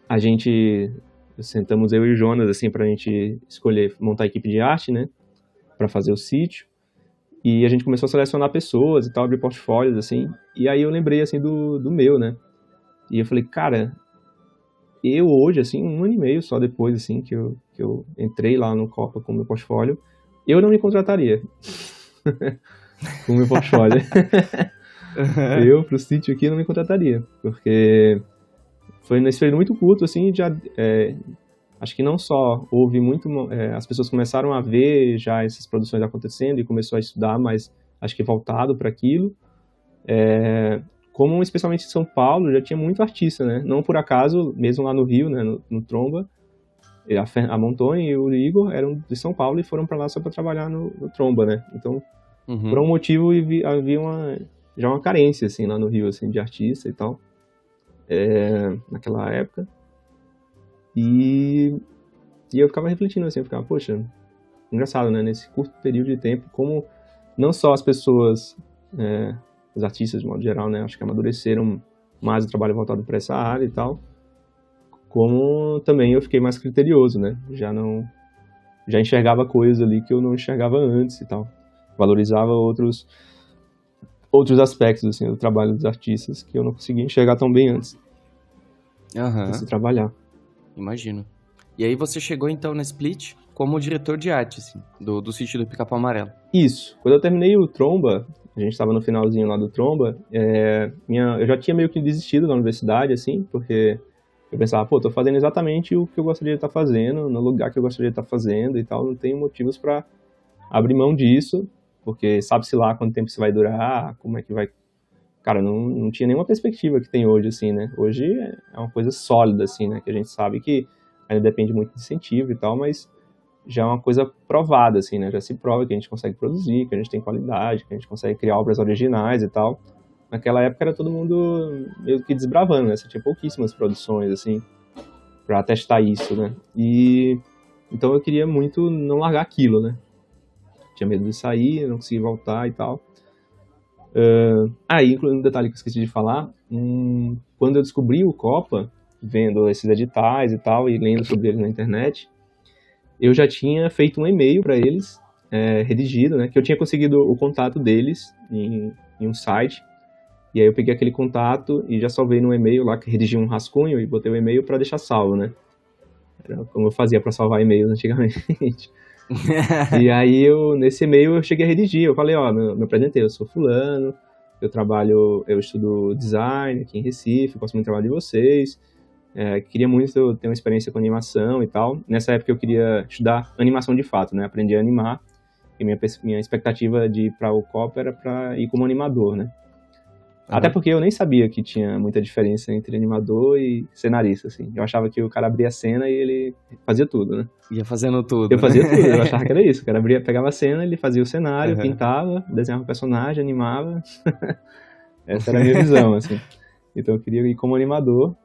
a gente sentamos eu e o Jonas, assim, pra gente escolher montar a equipe de arte, né, para fazer o sítio, e a gente começou a selecionar pessoas e tal, abrir portfólios, assim, e aí eu lembrei, assim, do meu, né, e eu falei, cara, eu hoje, assim, 1 ano e meio só depois, assim, que eu entrei lá no Copa com o meu portfólio, eu não me contrataria com o meu portfólio. Eu, pro sítio aqui, não me contrataria, porque foi nesse período muito curto, assim, já, acho que não só houve muito, as pessoas começaram a ver já essas produções acontecendo e começou a estudar, mas acho que voltado para aquilo, como especialmente em São Paulo, já tinha muito artista, né? Não por acaso, mesmo lá no Rio, né, no Tromba, a Montonha e o Igor eram de São Paulo e foram para lá só para trabalhar no Tromba, né? Então, por um motivo, havia já uma carência, assim, lá no Rio, assim, de artista e tal, naquela época. E eu ficava refletindo, assim, eu ficava, poxa, engraçado, né? Nesse curto período de tempo, como não só as pessoas, os artistas de modo geral, né, acho que amadureceram mais o trabalho voltado para essa área e tal, como também eu fiquei mais criterioso, né, já enxergava coisas ali que eu não enxergava antes e tal, valorizava outros aspectos, assim, do trabalho dos artistas que eu não conseguia enxergar tão bem antes de se trabalhar. Imagino. E aí você chegou então na Split como diretor de arte, assim, do sítio do Pica-Pau Amarelo. Isso. Quando eu terminei o Tromba, a gente estava no finalzinho lá do Tromba, eu já tinha meio que desistido da universidade, assim, porque eu pensava, pô, tô fazendo exatamente o que eu gostaria de estar fazendo, no lugar que eu gostaria de estar fazendo e tal, não tenho motivos para abrir mão disso, porque sabe-se lá quanto tempo isso vai durar, como é que vai... Cara, não tinha nenhuma perspectiva que tem hoje, assim, né? Hoje é uma coisa sólida, assim, né? Que a gente sabe que ainda depende muito de incentivo e tal, mas já é uma coisa provada, assim, né? Já se prova que a gente consegue produzir, que a gente tem qualidade, que a gente consegue criar obras originais e tal. Naquela época era todo mundo meio que desbravando, né? Você tinha pouquíssimas produções, assim, pra testar isso, né? E então eu queria muito não largar aquilo, né? Tinha medo de sair, não conseguia voltar e tal. Incluindo um detalhe que eu esqueci de falar, quando eu descobri o Copa, vendo esses editais e tal, e lendo sobre eles na internet, eu já tinha feito um e-mail para eles, redigido, né, que eu tinha conseguido o contato deles em um site, e aí eu peguei aquele contato e já salvei no e-mail lá, que redigi um rascunho e botei o e-mail para deixar salvo, né. Era como eu fazia para salvar e-mails antigamente. E aí, nesse e-mail, eu cheguei a redigir. Eu falei, me apresentei, eu sou fulano, eu estudo design aqui em Recife, gosto muito do trabalho de vocês, queria muito ter uma experiência com animação e tal. Nessa época eu queria estudar animação de fato, né, aprender a animar, e minha expectativa de ir para o Copa era para ir como animador, né. Até porque eu nem sabia que tinha muita diferença entre animador e cenarista, assim. Eu achava que o cara abria a cena e ele fazia tudo, né? Ia fazendo tudo. Eu fazia tudo, eu achava que era isso. O cara pegava a cena, ele fazia o cenário, pintava, desenhava o personagem, animava. Essa era a minha visão, assim. Então eu queria ir como animador.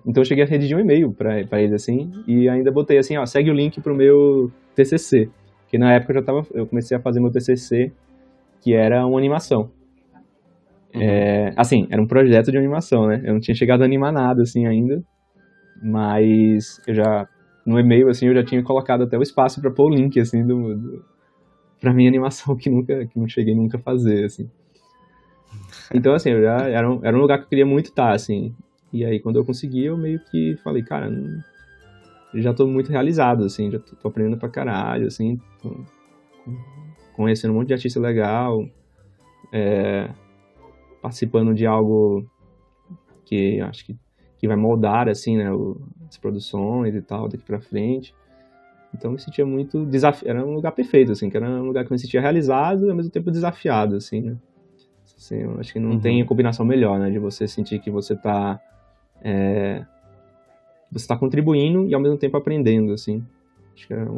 Então eu cheguei a redigir um e-mail pra eles, assim, e ainda botei assim, segue o link pro meu TCC. Que na época eu comecei a fazer meu TCC, que era uma animação. Assim, era um projeto de animação, né? Eu não tinha chegado a animar nada, assim, ainda. Mas no e-mail, assim, eu já tinha colocado até o espaço para pôr o link, assim, pra minha animação que não cheguei nunca a fazer, assim. Então, assim, era um lugar que eu queria muito estar, assim. E aí, quando eu consegui, eu meio que falei, cara, eu já tô muito realizado, assim, já tô aprendendo pra caralho, assim, tô conhecendo um monte de artista legal, participando de algo que acho que vai moldar, assim, né, as produções e tal, daqui pra frente. Então eu me sentia muito desafiado, era um lugar perfeito, assim, que era um lugar que eu me sentia realizado e ao mesmo tempo desafiado, assim, né? Assim, eu acho que não tem combinação melhor, né, de você sentir que você tá contribuindo e ao mesmo tempo aprendendo, assim. Acho que é a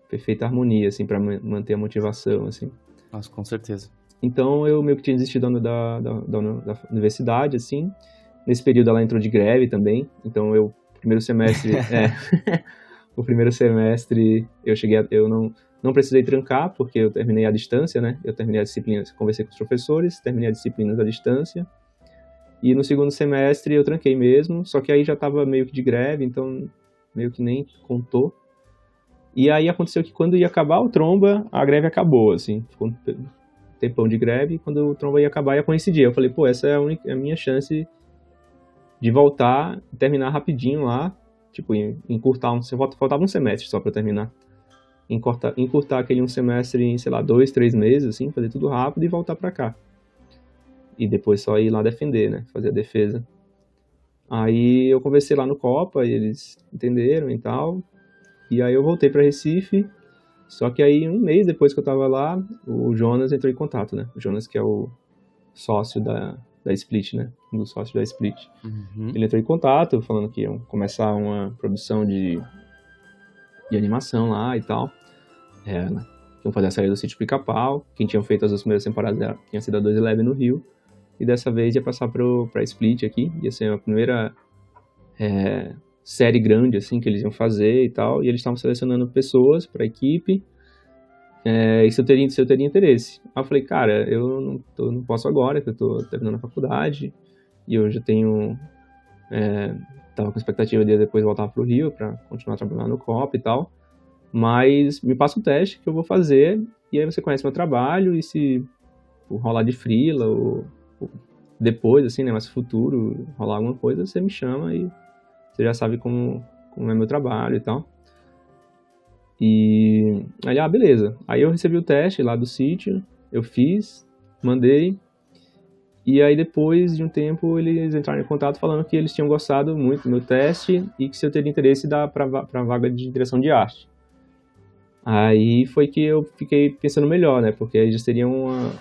perfeita harmonia, assim, para manter a motivação, assim. Nossa, com certeza. Então eu meio que tinha desistido da universidade, assim. Nesse período ela entrou de greve também, então primeiro semestre, o primeiro semestre eu não precisei trancar, porque eu terminei à distância, né? Eu terminei a disciplina, conversei com os professores, terminei a disciplina à distância. E no segundo semestre eu tranquei mesmo, só que aí já estava meio que de greve, então meio que nem contou. E aí aconteceu que quando ia acabar o Tromba, a greve acabou, assim. Ficou um tempão de greve, e quando o Tromba ia acabar, ia coincidir. Eu falei, pô, essa é a minha chance de voltar e terminar rapidinho lá, tipo, encurtar faltava um semestre só pra terminar. Encurtar aquele um semestre em, sei lá, 2, 3 meses, assim, fazer tudo rápido e voltar pra cá. E depois só ir lá defender, né, fazer a defesa. Aí eu conversei lá no Copa, e eles entenderam e tal, e aí eu voltei pra Recife, só que aí um mês depois que eu tava lá, o Jonas entrou em contato, né, o Jonas que é o sócio da Split, né? Um dos sócios da Split. Ele entrou em contato, falando que iam começar uma produção de animação lá e tal. Iam fazer a saída do Sítio Pica-Pau. Quem tinha feito as duas primeiras temporadas tinha sido a 211 no Rio. E dessa vez ia passar pra Split aqui. Ia ser a primeira série grande, assim, que eles iam fazer e tal. E eles estavam selecionando pessoas pra equipe. E se eu teria interesse. Aí eu falei, cara, eu não posso agora, que eu tô terminando a faculdade, e eu já tenho, tava com expectativa de depois voltar pro Rio pra continuar trabalhando no Copa e tal, mas me passa o teste que eu vou fazer, e aí você conhece meu trabalho, e se rolar de freela, ou depois, assim, né, mais futuro, rolar alguma coisa, você me chama e você já sabe como é meu trabalho e tal. E aí, beleza. Aí eu recebi o teste lá do sítio, eu fiz, mandei, e aí depois de um tempo eles entraram em contato falando que eles tinham gostado muito do meu teste e que se eu teria interesse pra vaga de direção de arte. Aí foi que eu fiquei pensando melhor, né, porque aí já seria uma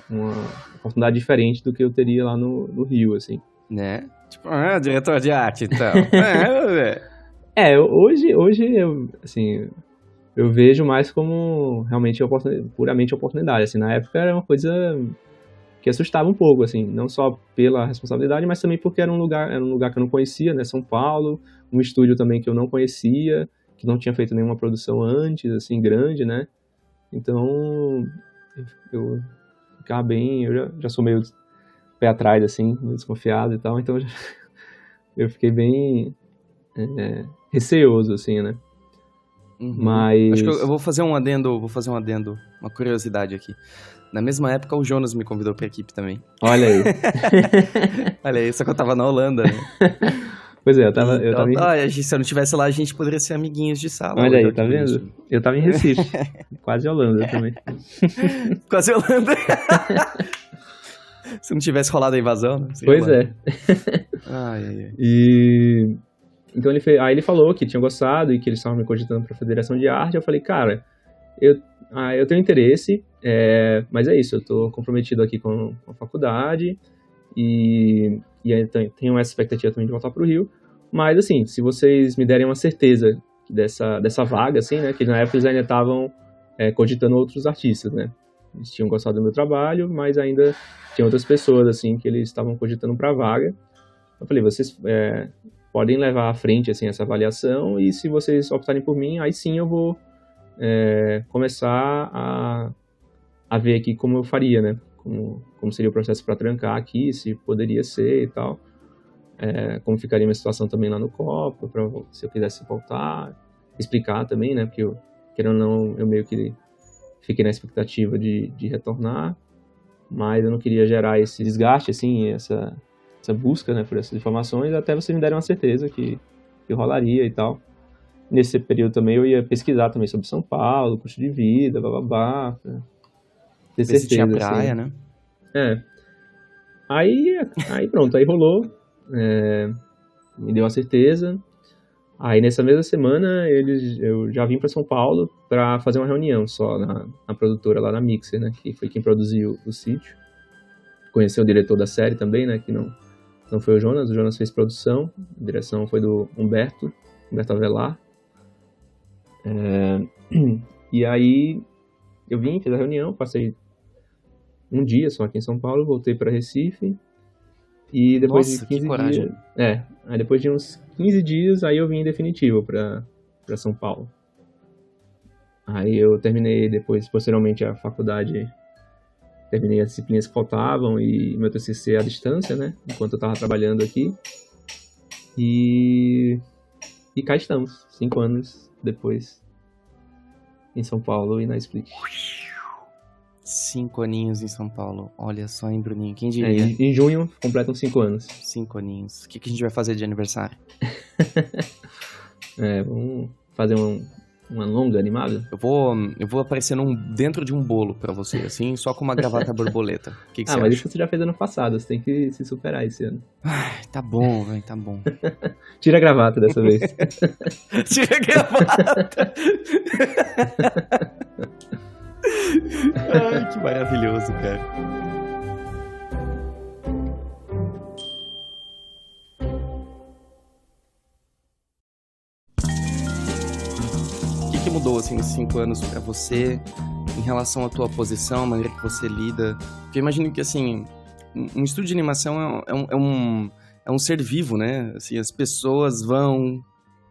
oportunidade diferente do que eu teria lá no Rio, assim. Né? Tipo, diretor de arte, então. Hoje eu, assim, eu vejo mais como realmente puramente oportunidade, assim, na época era uma coisa que assustava um pouco, assim, não só pela responsabilidade, mas também porque era um lugar que eu não conhecia, né, São Paulo, um estúdio também que eu não conhecia, que não tinha feito nenhuma produção antes, assim, grande, né, então eu ficava bem, eu já sou meio pé atrás, assim, meio desconfiado e tal, então eu fiquei bem receoso, assim, né. Mas acho que eu vou fazer um adendo, uma curiosidade aqui. Na mesma época, o Jonas me convidou pra equipe também. Olha aí. Olha aí, só que eu tava na Holanda, né? Pois é, eu tava se eu não estivesse lá, a gente poderia ser amiguinhos de sala. Olha aí, tá vendo? Eu tava em Recife. Quase Holanda também. Quase Holanda. Se não tivesse rolado a invasão, né? Pois é. Ai. E então ele falou que tinha gostado e que eles estavam me cogitando para a Federação de Arte. Eu falei, cara, eu tenho interesse, mas é isso, eu tô comprometido aqui com a faculdade e tenho essa expectativa também de voltar pro Rio. Mas, assim, se vocês me derem uma certeza dessa vaga, assim, né, que na época eles ainda estavam cogitando outros artistas, né. Eles tinham gostado do meu trabalho, mas ainda tinha outras pessoas, assim, que eles estavam cogitando para a vaga. Eu falei, vocês podem levar à frente, assim, essa avaliação, e se vocês optarem por mim, aí sim eu vou começar a ver aqui como eu faria, né? Como seria o processo para trancar aqui, se poderia ser e tal. Como ficaria minha situação também lá no Copa, se eu quisesse voltar, explicar também, né? Porque querendo ou não, eu meio que fiquei na expectativa de retornar, mas eu não queria gerar esse desgaste, assim, essa busca, né, por essas informações, até vocês me derem uma certeza que rolaria e tal. Nesse período também eu ia pesquisar também sobre São Paulo, custo de vida, bababá, ter certeza, se tinha praia, assim, né? Aí pronto, aí rolou, me deu a certeza, Aí nessa mesma semana eu já vim para São Paulo para fazer uma reunião só na produtora lá na Mixer, né? Que foi quem produziu o sítio. Conheci o diretor da série também, né? Que não foi o Jonas fez produção, a direção foi do Humberto Avelar. E aí eu vim, fiz a reunião, passei um dia só aqui em São Paulo, voltei para Recife. E depois Nossa, de 15 que coragem. dias. Aí depois de uns 15 dias, aí eu vim em definitivo pra São Paulo. Aí eu terminei depois, posteriormente, a faculdade, terminei as disciplinas que faltavam e meu TCC à distância, né? Enquanto eu tava trabalhando aqui. E cá estamos, 5 anos depois, em São Paulo e na Split. 5 aninhos em São Paulo. Olha só, hein, Bruninho? Quem diria? Em junho, completam 5 anos. 5 aninhos. O que a gente vai fazer de aniversário? Vamos fazer uma longa animada? Eu vou aparecer dentro de um bolo pra você, assim, só com uma gravata borboleta. O que você mas acha? isso você já fez ano passado, você tem que se superar esse ano. Ai, tá bom, velho, tá bom. Tira a gravata dessa vez. Tira a gravata! Ai, que maravilhoso, cara. O que mudou, assim, nesses 5 anos pra você em relação à tua posição, a maneira que você lida? Porque eu imagino que, assim, um estúdio de animação é um ser vivo, né? Assim, as pessoas vão,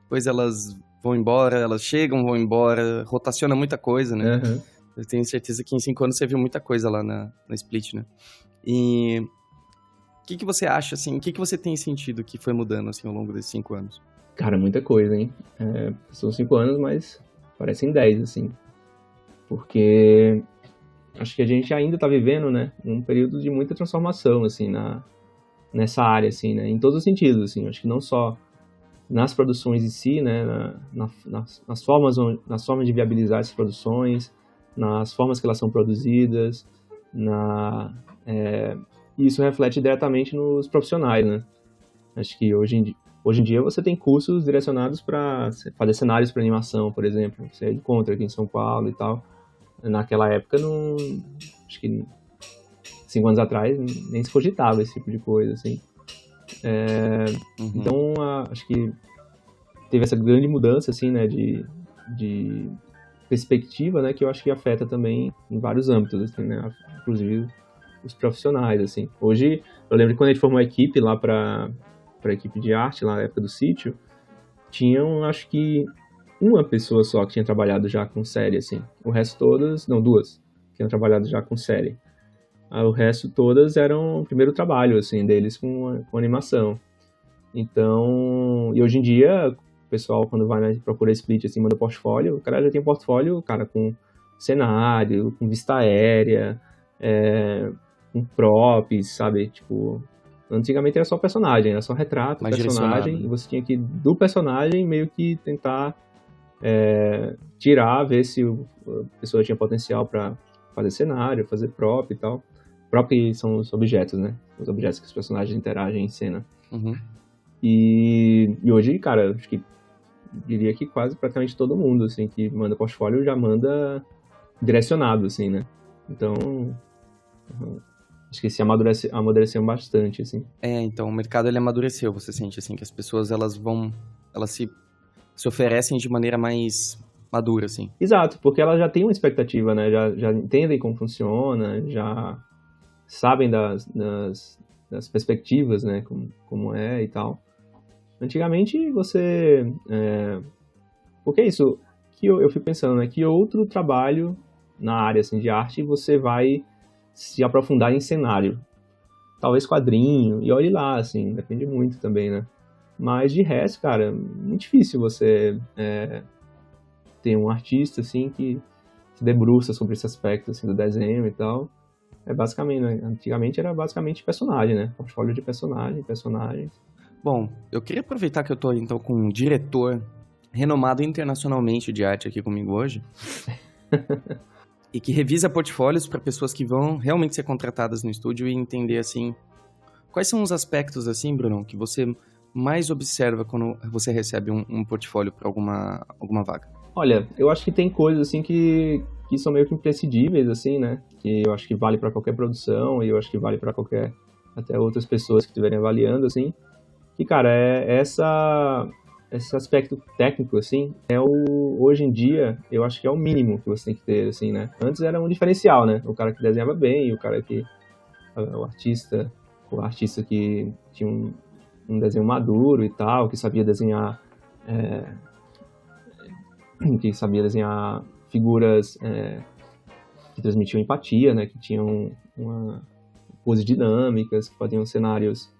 depois elas vão embora, elas chegam, vão embora, rotaciona muita coisa, né? Uhum. Eu tenho certeza que em 5 anos você viu muita coisa lá na Split, né? E o que você acha, assim, o que você tem sentido que foi mudando, assim, ao longo desses 5 anos? Cara, muita coisa, hein? São 5 anos, mas parecem 10, assim. Porque acho que a gente ainda tá vivendo, né? Um período de muita transformação, assim, nessa área, assim, né? Em todos os sentidos, assim. Acho que não só nas produções em si, né? Nas formas de viabilizar essas produções, nas formas que elas são produzidas, e isso reflete diretamente nos profissionais, né? Acho que hoje em dia você tem cursos direcionados para fazer cenários para animação, por exemplo. Você encontra aqui em São Paulo e tal. Naquela época, acho que 5 anos atrás, nem se cogitava esse tipo de coisa, assim. Então, acho que teve essa grande mudança, assim, né, de perspectiva, né, que eu acho que afeta também em vários âmbitos, assim, né, inclusive os profissionais, assim. Hoje, eu lembro que quando a gente formou a equipe lá para a equipe de arte, lá na época do sítio, tinham, acho que, uma pessoa só que tinha trabalhado já com série, assim. O resto todas, não, 2, tinham trabalhado já com série. O resto todas eram o primeiro trabalho, assim, deles com animação. Então, e hoje em dia, o pessoal, quando vai, né, procura Split, assim, manda portfólio, o cara já tem um portfólio, cara, com cenário, com vista aérea, com props, sabe? Tipo, antigamente era só personagem, era só retrato, Mais personagem, direcionado. e você tinha que, do personagem, meio que tentar tirar, ver se a pessoa tinha potencial para fazer cenário, fazer prop e tal. Prop são os objetos, né? Os objetos que os personagens interagem em cena. Uhum. E hoje, cara, acho que diria que quase praticamente todo mundo, assim, que manda portfólio já manda direcionado, assim, né? Então, acho que se amadureceu bastante, assim. Então, o mercado, ele amadureceu, você sente, assim, que as pessoas, elas se oferecem de maneira mais madura, assim. Exato, porque elas já têm uma expectativa, né? Já entendem como funciona, já sabem das perspectivas, né? Como é e tal. Antigamente, você... porque é isso que eu fico pensando, né? Que outro trabalho na área, assim, de arte você vai se aprofundar em cenário? Talvez quadrinho, e olhe lá, assim, depende muito também, né? Mas de resto, cara, muito difícil você ter um artista, assim, que se debruça sobre esse aspecto, assim, do desenho e tal. Basicamente, né? Antigamente era basicamente personagem, né? Portfólio de personagens. Bom, eu queria aproveitar que eu tô, então, com um diretor renomado internacionalmente de arte aqui comigo hoje e que revisa portfólios para pessoas que vão realmente ser contratadas no estúdio e entender, assim, quais são os aspectos, assim, Bruno, que você mais observa quando você recebe um portfólio para alguma vaga? Olha, eu acho que tem coisas assim que são meio que imprescindíveis, assim, né? Que eu acho que vale para qualquer produção e eu acho que vale para qualquer, até outras pessoas que estiverem avaliando, assim. Que, cara, esse aspecto técnico, assim, hoje em dia, eu acho que é o mínimo que você tem que ter, assim, né? Antes era um diferencial, né? O cara que desenhava bem, o cara que, o artista que tinha um desenho maduro e tal, que sabia desenhar, figuras que transmitiam empatia, né? Que tinham poses dinâmicas, que faziam cenários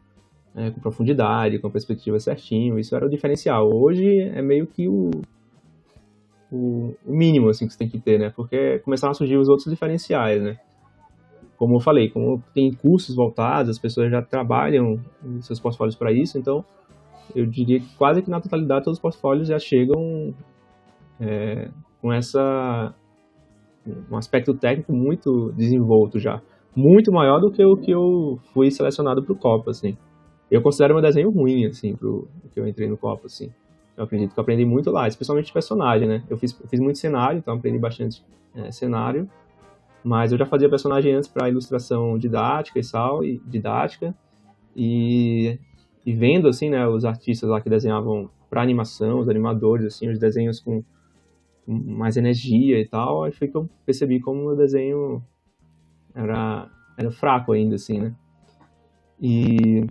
com profundidade, com perspectiva certinho. Isso era o diferencial. Hoje é meio que o mínimo assim, que você tem que ter, né? Porque começaram a surgir os outros diferenciais, né? Como eu falei, como tem cursos voltados, as pessoas já trabalham os seus portfólios para isso, então eu diria que quase que na totalidade todos os portfólios já chegam com um aspecto técnico muito desenvolto já. Muito maior do que o que eu fui selecionado para o Copa, assim. Eu considero meu desenho ruim, assim, pro que eu entrei no Copa, assim. Eu acredito que eu aprendi muito lá, especialmente de personagem, né? Eu fiz muito cenário, então aprendi bastante cenário, mas eu já fazia personagem antes para ilustração didática e vendo, assim, né, os artistas lá que desenhavam para animação, os animadores, assim, os desenhos com mais energia e tal, aí foi que eu percebi como o desenho era fraco ainda, assim, né? E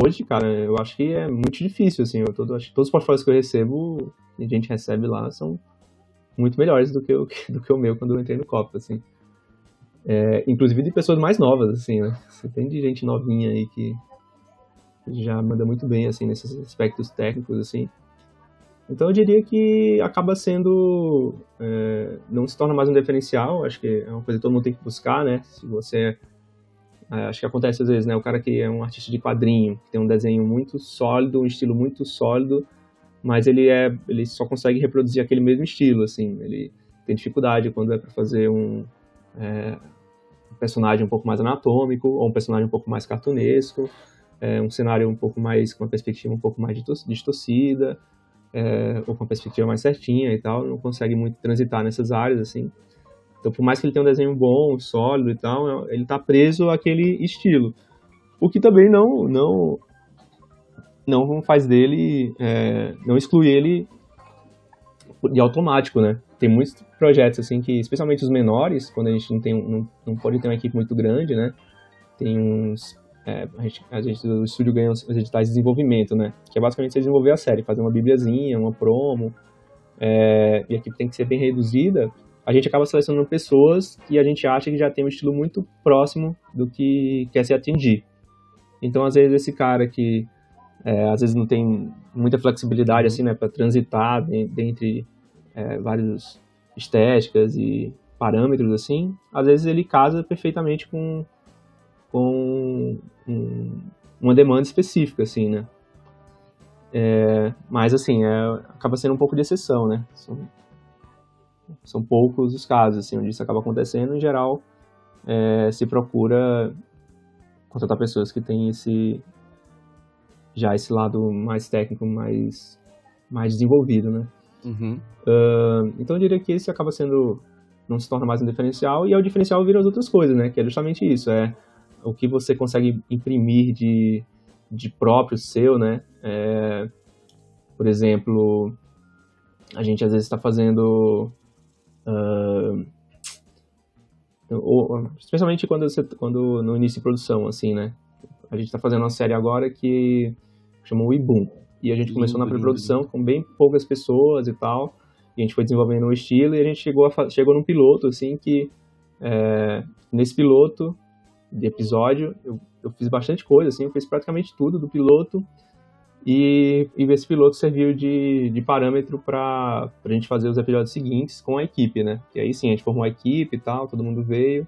hoje, cara, eu acho que é muito difícil, assim, acho que todos os portfólios que eu recebo, que a gente recebe lá, são muito melhores do que o meu quando eu entrei no Copa, assim. Inclusive de pessoas mais novas, assim, né? Você tem de gente novinha aí que já manda muito bem, assim, nesses aspectos técnicos, assim. Então eu diria que acaba sendo, não se torna mais um diferencial, acho que é uma coisa que todo mundo tem que buscar, né? Se você, acho que acontece às vezes, né? O cara que é um artista de quadrinho, que tem um desenho muito sólido, um estilo muito sólido, mas ele só consegue reproduzir aquele mesmo estilo, assim. Ele tem dificuldade quando é para fazer um personagem um pouco mais anatômico, ou um personagem um pouco mais cartunesco, um cenário um pouco mais, com uma perspectiva um pouco mais distorcida, ou com a perspectiva mais certinha e tal, não consegue muito transitar nessas áreas, assim. Então, por mais que ele tenha um desenho bom, sólido e tal, ele tá preso àquele estilo. O que também não faz dele, não exclui ele de automático, né? Tem muitos projetos, assim, que, especialmente os menores, quando a gente não pode ter uma equipe muito grande, né? Tem uns... o estúdio ganha os editais de desenvolvimento, né? Que é basicamente você desenvolver a série, fazer uma bibliazinha, uma promo, e a equipe tem que ser bem reduzida. A gente acaba selecionando pessoas que a gente acha que já tem um estilo muito próximo do que quer se atingir. Então, às vezes, esse cara que às vezes não tem muita flexibilidade, assim, né, para transitar dentre várias estéticas e parâmetros, assim, às vezes ele casa perfeitamente com uma demanda específica, assim, né? Mas, assim, acaba sendo um pouco de exceção, né? São poucos os casos, assim, onde isso acaba acontecendo. Em geral, se procura contratar pessoas que têm esse lado mais técnico, mais desenvolvido, né? Uhum. Então, eu diria que esse acaba sendo... não se torna mais um diferencial, e o diferencial vira as outras coisas, né? Que é justamente isso, o que você consegue imprimir de próprio seu, né? Por exemplo, a gente às vezes está fazendo... especialmente quando no início de produção, assim, né? A gente está fazendo uma série agora que chama o Ibum. E a gente começou na pré-produção com bem poucas pessoas e tal. E a gente foi desenvolvendo um estilo e a gente chegou num piloto, assim, que... nesse piloto de episódio, eu fiz bastante coisa, assim, eu fiz praticamente tudo do piloto. E esse piloto serviu de parâmetro para a gente fazer os episódios seguintes com a equipe, né? E aí sim, a gente formou a equipe e tal, todo mundo veio,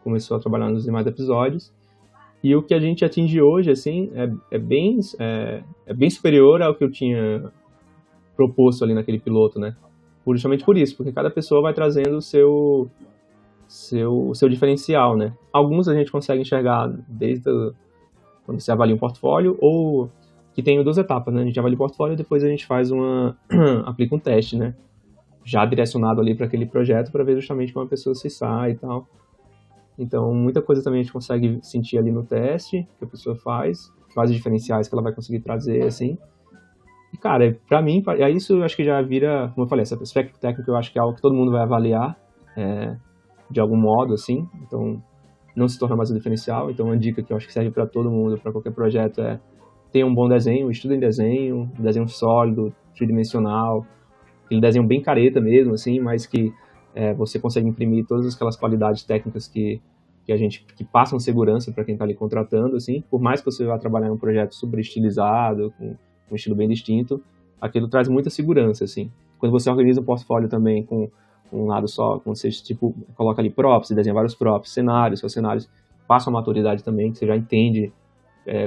começou a trabalhar nos demais episódios. E o que a gente atinge hoje, assim, é bem superior ao que eu tinha proposto ali naquele piloto, né? Justamente por isso, porque cada pessoa vai trazendo o seu diferencial, né? Alguns a gente consegue enxergar desde quando você avalia um portfólio, ou que tem 2 etapas, né? A gente avalia o portfólio e depois a gente faz aplica um teste, né? Já direcionado ali para aquele projeto para ver justamente como a pessoa se sai e tal. Então, muita coisa também a gente consegue sentir ali no teste que a pessoa faz, quais os diferenciais que ela vai conseguir trazer, assim. E, cara, pra mim, isso eu acho que já vira, como eu falei, esse aspecto técnico eu acho que é algo que todo mundo vai avaliar, de algum modo, assim. Então, não se torna mais um diferencial. Então, uma dica que eu acho que serve para todo mundo, para qualquer projeto, é ter um bom desenho, estuda em desenho, um desenho sólido, tridimensional, aquele desenho bem careta mesmo, assim, mas que você consegue imprimir todas aquelas qualidades técnicas que passam segurança para quem está ali contratando, assim. Por mais que você vá trabalhar em um projeto super estilizado, com um estilo bem distinto, aquilo traz muita segurança, assim. Quando você organiza um portfólio também com um lado só, quando você, tipo, coloca ali props, desenha vários props, cenários, seus cenários passam a maturidade também, que você já entende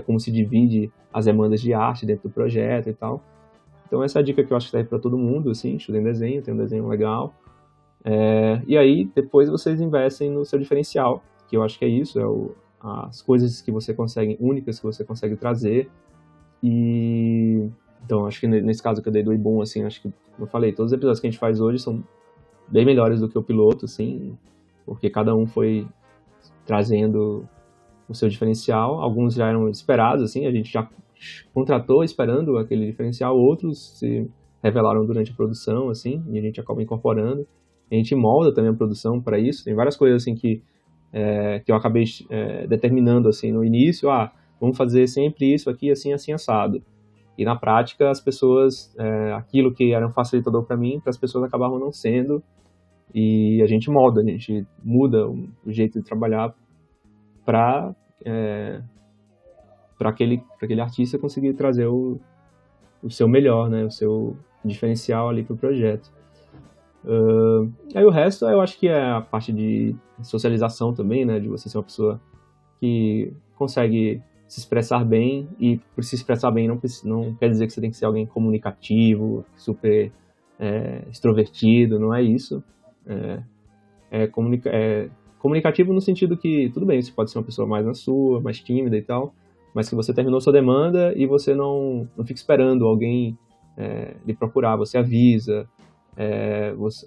como se divide as demandas de arte dentro do projeto e tal. Então essa é a dica que eu acho que serve para todo mundo, assim, estuda em desenho, tem um desenho legal. E aí, depois vocês investem no seu diferencial, que eu acho que é isso, as coisas que você consegue, únicas que você consegue trazer. E então, acho que nesse caso que eu dei do Ibum, assim, acho que, como eu falei, todos os episódios que a gente faz hoje são bem melhores do que o piloto, assim, porque cada um foi trazendo o seu diferencial. Alguns já eram esperados, assim, a gente já contratou esperando aquele diferencial, outros se revelaram durante a produção, assim, e a gente acaba incorporando. A gente molda também a produção para isso. Tem várias coisas, assim, que eu acabei determinando, assim, no início, vamos fazer sempre isso aqui, assim, assim, assado. E na prática, as pessoas, aquilo que era um facilitador para mim, para as pessoas acabavam não sendo, e a gente molda, a gente muda o jeito de trabalhar para aquele artista conseguir trazer o seu melhor, né, o seu diferencial ali para o projeto. Aí o resto eu acho que é a parte de socialização também, né, de você ser uma pessoa que consegue se expressar bem, e por se expressar bem não quer dizer que você tem que ser alguém comunicativo, super extrovertido, não é isso. Comunicativo no sentido que, tudo bem, você pode ser uma pessoa mais na sua, mais tímida e tal, mas que você terminou sua demanda e você não fica esperando alguém lhe procurar, você avisa,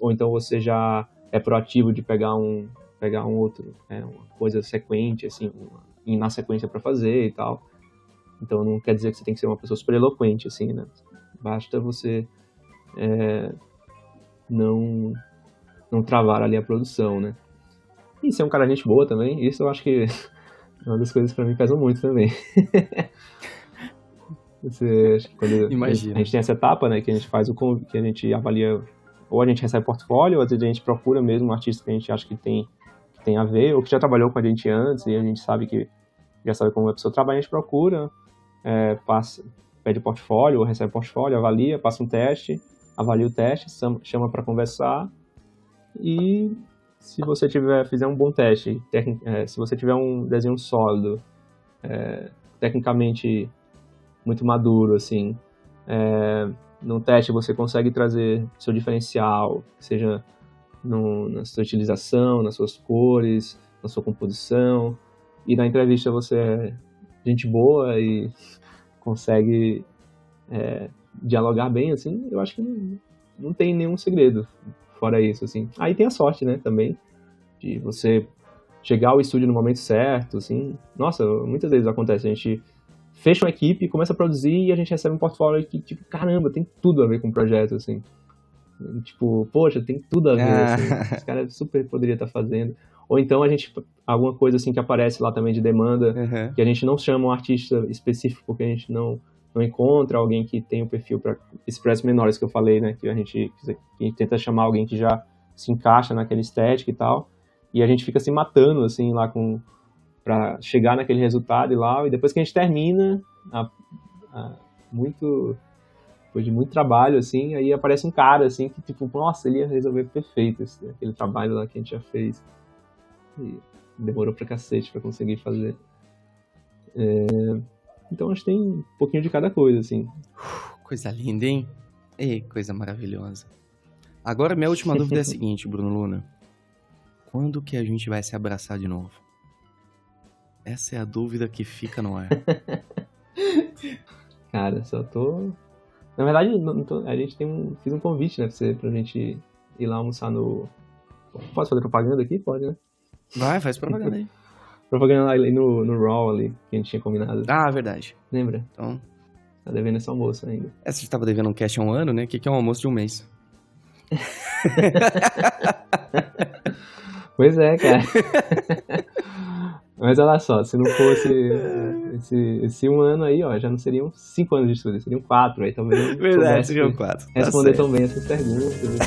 ou então você já é proativo de pegar um outro, uma coisa sequente, assim, ir na sequência para fazer e tal. Então não quer dizer que você tem que ser uma pessoa super eloquente, assim, né? Basta você não travar ali a produção, né? E ser um cara gente boa também, isso eu acho que é uma das coisas que pra mim pesam muito também. Acho que quando a gente tem essa etapa, né, que a gente faz que a gente avalia, ou a gente recebe portfólio, ou às vezes a gente procura mesmo um artista que a gente acha que tem a ver, ou que já trabalhou com a gente antes, e a gente já sabe como a pessoa trabalha, a gente procura, pede portfólio, ou recebe portfólio, avalia, passa um teste, avalia o teste, chama para conversar, e se você fizer um bom teste, se você tiver um desenho sólido, tecnicamente muito maduro, assim, no teste você consegue trazer seu diferencial, seja na sua utilização, nas suas cores, na sua composição, e na entrevista você é gente boa e consegue dialogar bem, assim, eu acho que não tem nenhum segredo fora isso, assim. Aí tem a sorte, né, também, de você chegar ao estúdio no momento certo, assim. Nossa, muitas vezes acontece, a gente fecha uma equipe, começa a produzir e a gente recebe um portfólio que, tipo, caramba, tem tudo a ver com o projeto, assim. Tipo, poxa, tem tudo a ver, assim. Esse cara super poderia estar fazendo. Ou então alguma coisa, assim, que aparece lá também de demanda, que a gente não chama um artista específico porque a gente não encontra alguém que tem o perfil para express menores que eu falei, né, que a gente tenta chamar alguém que já se encaixa naquela estética e tal, e a gente fica se matando, assim, lá para chegar naquele resultado e depois que a gente termina, depois de muito trabalho, assim, aí aparece um cara, assim, que tipo, nossa, ele ia resolver perfeito aquele trabalho lá que a gente já fez, e demorou pra cacete pra conseguir fazer. Então acho que tem um pouquinho de cada coisa, assim. Coisa linda, hein? Ei, coisa maravilhosa. Agora minha última dúvida é a seguinte, Bruno Luna. Quando que a gente vai se abraçar de novo? Essa é a dúvida que fica no ar. Cara, só tô... Na verdade, a gente fiz um convite, né, pra gente ir lá almoçar no... Posso fazer propaganda aqui? Pode, né? Vai, faz propaganda aí. Propaganda ali no Raw ali, que a gente tinha combinado. Ah, verdade. Lembra? Então, Tá devendo esse almoço ainda. você tava devendo um cash há um ano, né? O que é um almoço de um mês? Pois é, cara. Mas olha só, se não fosse esse um ano aí, ó, já não seriam 5 anos de estudo, seriam 4. Aí talvez Verdade, seriam 4. responder tão bem essas perguntas e tal.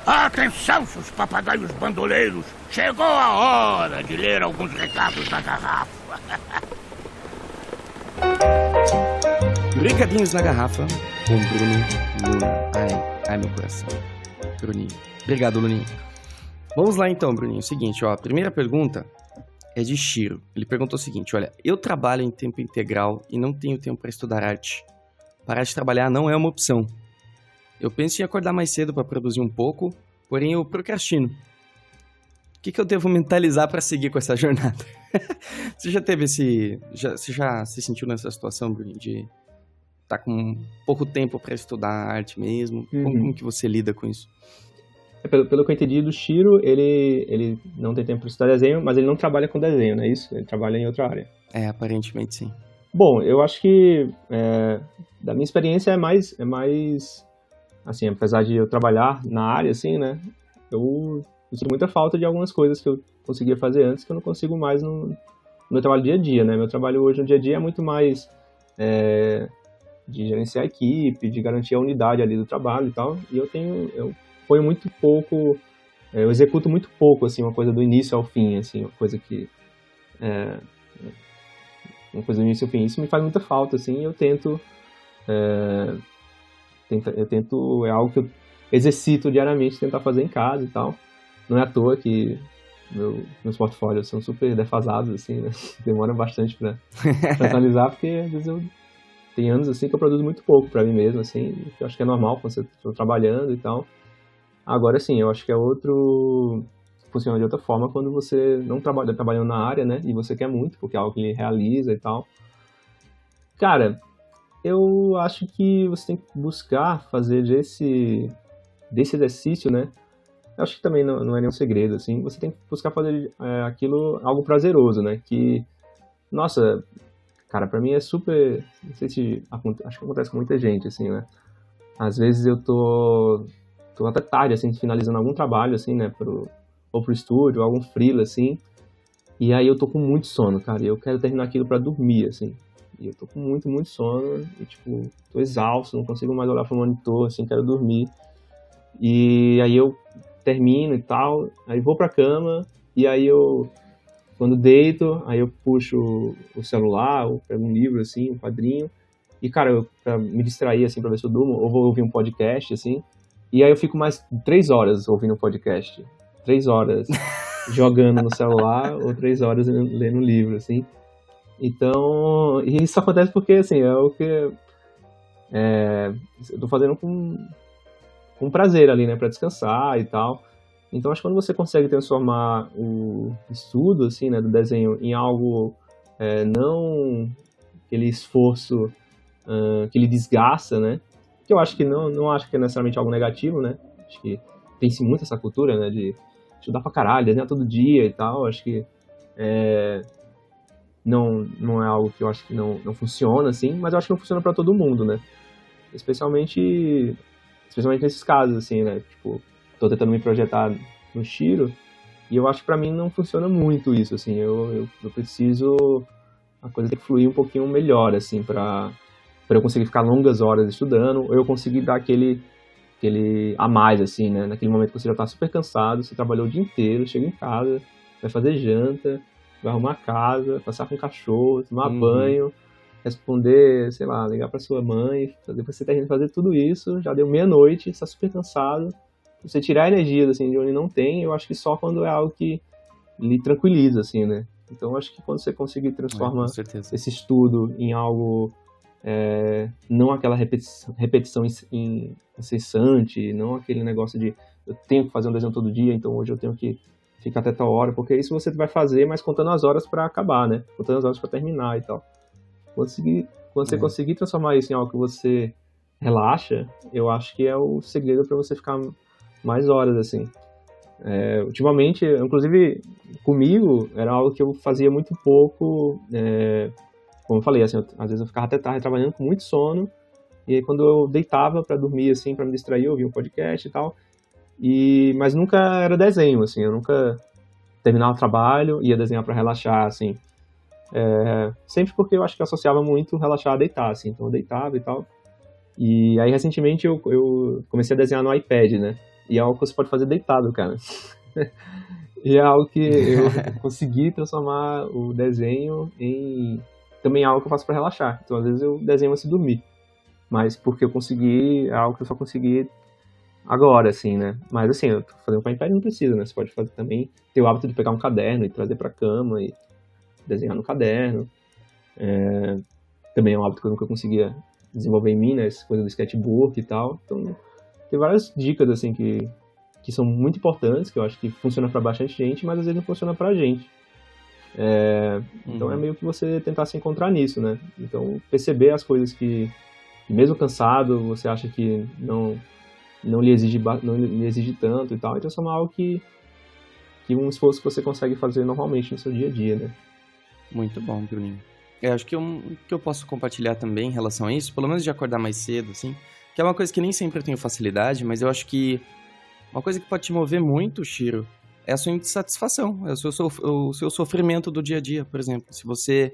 Atenção, seus papagaios bandoleiros! Chegou a hora de ler alguns recados da garrafa. Recadinhos na garrafa com Bruno Luna. Ai, meu coração. Bruninho. Obrigado, Luninho. Vamos lá então, Bruninho. Seguinte, ó. A primeira pergunta é de Shiro. Ele perguntou o seguinte, olha. Eu trabalho em tempo integral e não tenho tempo para estudar arte. Parar de trabalhar não é uma opção. Eu penso em acordar mais cedo para produzir um pouco, porém eu procrastino. O que eu devo mentalizar para seguir com essa jornada? Você já teve você já se sentiu nessa situação, Bruninho, de estar com pouco tempo para estudar arte mesmo? Como que você lida com isso? Pelo que eu entendi do Shiro, ele não tem tempo para estudar desenho, mas ele não trabalha com desenho, não é isso? Ele trabalha em outra área. É, aparentemente sim. Bom, eu acho que da minha experiência é mais assim, apesar de eu trabalhar na área, assim, né, eu sinto muita falta de algumas coisas que eu conseguia fazer antes que eu não consigo mais no meu trabalho dia a dia, né? Meu trabalho hoje no dia a dia é muito mais de gerenciar a equipe, de garantir a unidade ali do trabalho e tal, e eu ponho muito pouco, eu executo muito pouco, assim, uma coisa do início ao fim, assim, uma coisa do início ao fim. Isso me faz muita falta, assim, e eu tento, é algo que eu exercito diariamente, tentar fazer em casa e tal. Não é à toa que meus portfólios são super defasados, assim, né? Demora bastante pra atualizar, porque às vezes tem anos, assim, que eu produzo muito pouco pra mim mesmo, assim, que eu acho que é normal quando você está trabalhando e tal. Agora, sim, eu acho que funciona de outra forma quando você não trabalha trabalhando na área, né, e você quer muito, porque é algo que ele realiza e tal. Cara, eu acho que você tem que buscar fazer desse exercício, né? Eu acho que também não é nenhum segredo, assim. Você tem que buscar fazer aquilo algo prazeroso, né? Que, nossa, cara, pra mim é super... Não sei se... Acho que acontece com muita gente, assim, né? Às vezes eu tô até tarde, assim, finalizando algum trabalho, assim, né? Ou pro estúdio, algum freela, assim. E aí eu tô com muito sono, cara. E eu quero terminar aquilo pra dormir, assim. E eu tô com muito, muito sono e, tipo, tô exausto, não consigo mais olhar pro monitor, assim, quero dormir. E aí eu termino e tal, aí vou pra cama, e aí quando deito, aí eu puxo o celular, ou pego um livro, assim, um quadrinho, e, cara, pra me distrair, assim, pra ver se eu durmo, ou vou ouvir um podcast, assim, e aí eu fico mais 3 horas ouvindo um podcast, 3 horas jogando no celular, ou 3 horas lendo um livro, assim. Então, e isso acontece porque, assim, é o que eu tô fazendo com prazer ali, né, pra descansar e tal. Então, acho que quando você consegue transformar o estudo, assim, né, do desenho em algo não aquele esforço que ele desgasta, né, que eu acho que não acho que é necessariamente algo negativo, né, acho que tem-se muito essa cultura, né, de estudar pra caralho, desenhar todo dia e tal, acho que não é algo que eu acho que não funciona, assim, mas eu acho que não funciona pra todo mundo, né? Especialmente nesses casos, assim, né? Tipo, tô tentando me projetar no Shiro e eu acho que pra mim não funciona muito isso, assim. Eu preciso... A coisa tem que fluir um pouquinho melhor, assim, pra eu conseguir ficar longas horas estudando, ou eu conseguir dar aquele a mais, assim, né? Naquele momento que você já tá super cansado, você trabalhou o dia inteiro, chega em casa, vai fazer janta, vai arrumar a casa, passear com o cachorro, tomar banho, responder, sei lá, ligar pra sua mãe. Depois você termina de fazer tudo isso, já deu meia-noite, você tá super cansado. Você tirar energia, assim, de onde não tem, eu acho que só quando é algo que lhe tranquiliza, assim, né? Então, eu acho que quando você conseguir transformar esse estudo em algo, não aquela repetição incessante, não aquele negócio de eu tenho que fazer um desenho todo dia, então hoje eu tenho que ficar até tal hora, porque isso você vai fazer, mas contando as horas para acabar, né? Contando as horas para terminar e tal. Quando você conseguir transformar isso em algo que você relaxa, eu acho que é o segredo para você ficar mais horas, assim. Ultimamente, inclusive, comigo, era algo que eu fazia muito pouco, como eu falei, assim, às vezes eu ficava até tarde trabalhando com muito sono, e aí quando eu deitava para dormir, assim, para me distrair, eu ouvia um podcast e tal, mas nunca era desenho, assim, eu nunca terminava o trabalho, ia desenhar para relaxar, assim, sempre porque eu acho que eu associava muito relaxar a deitar, assim, então eu deitava e tal, e aí recentemente eu comecei a desenhar no iPad, né, e é algo que você pode fazer deitado, cara. E é algo que eu consegui transformar o desenho em também algo que eu faço para relaxar. Então, às vezes eu desenho antes de dormir. Mas porque eu consegui, é algo que eu só consegui agora, assim, né? Mas assim, eu tô fazendo com a iPad não precisa, né? Você pode fazer também, ter o hábito de pegar um caderno e trazer pra cama e desenhar no caderno. Também é um hábito que eu nunca conseguia desenvolver em mim, né? Essa coisa do sketchbook e tal. Então, tem várias dicas, assim, que são muito importantes, que eu acho que funciona para bastante gente, mas às vezes não funciona pra gente. Então é meio que você tentar se encontrar nisso, né? Então, perceber as coisas que mesmo cansado, você acha que não lhe exige tanto e tal, e transformar algo que um esforço que você consegue fazer normalmente no seu dia a dia, né? Muito bom, Bruninho. Eu acho que que eu posso compartilhar também em relação a isso, pelo menos de acordar mais cedo, assim, que é uma coisa que nem sempre eu tenho facilidade, mas eu acho que uma coisa que pode te mover muito, Shiro, é a sua insatisfação, é o seu sofrimento do dia a dia, por exemplo. Se você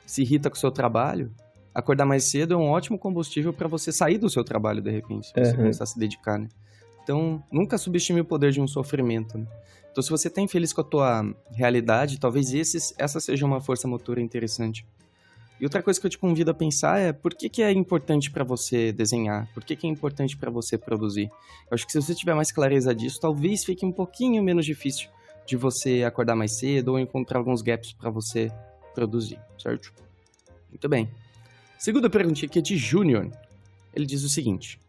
se irrita com o seu trabalho, acordar mais cedo é um ótimo combustível para você sair do seu trabalho, de repente, se você começar a se dedicar, né? Então, nunca subestime o poder de um sofrimento, né? Então, se você tá infeliz com a tua realidade, talvez essa seja uma força motora interessante. E outra coisa que eu te convido a pensar é por que é importante para você desenhar? Por que é importante para você produzir? Eu acho que se você tiver mais clareza disso, talvez fique um pouquinho menos difícil de você acordar mais cedo ou encontrar alguns gaps para você produzir, certo? Muito bem. Segunda perguntinha aqui é de Júnior. Ele diz o seguinte: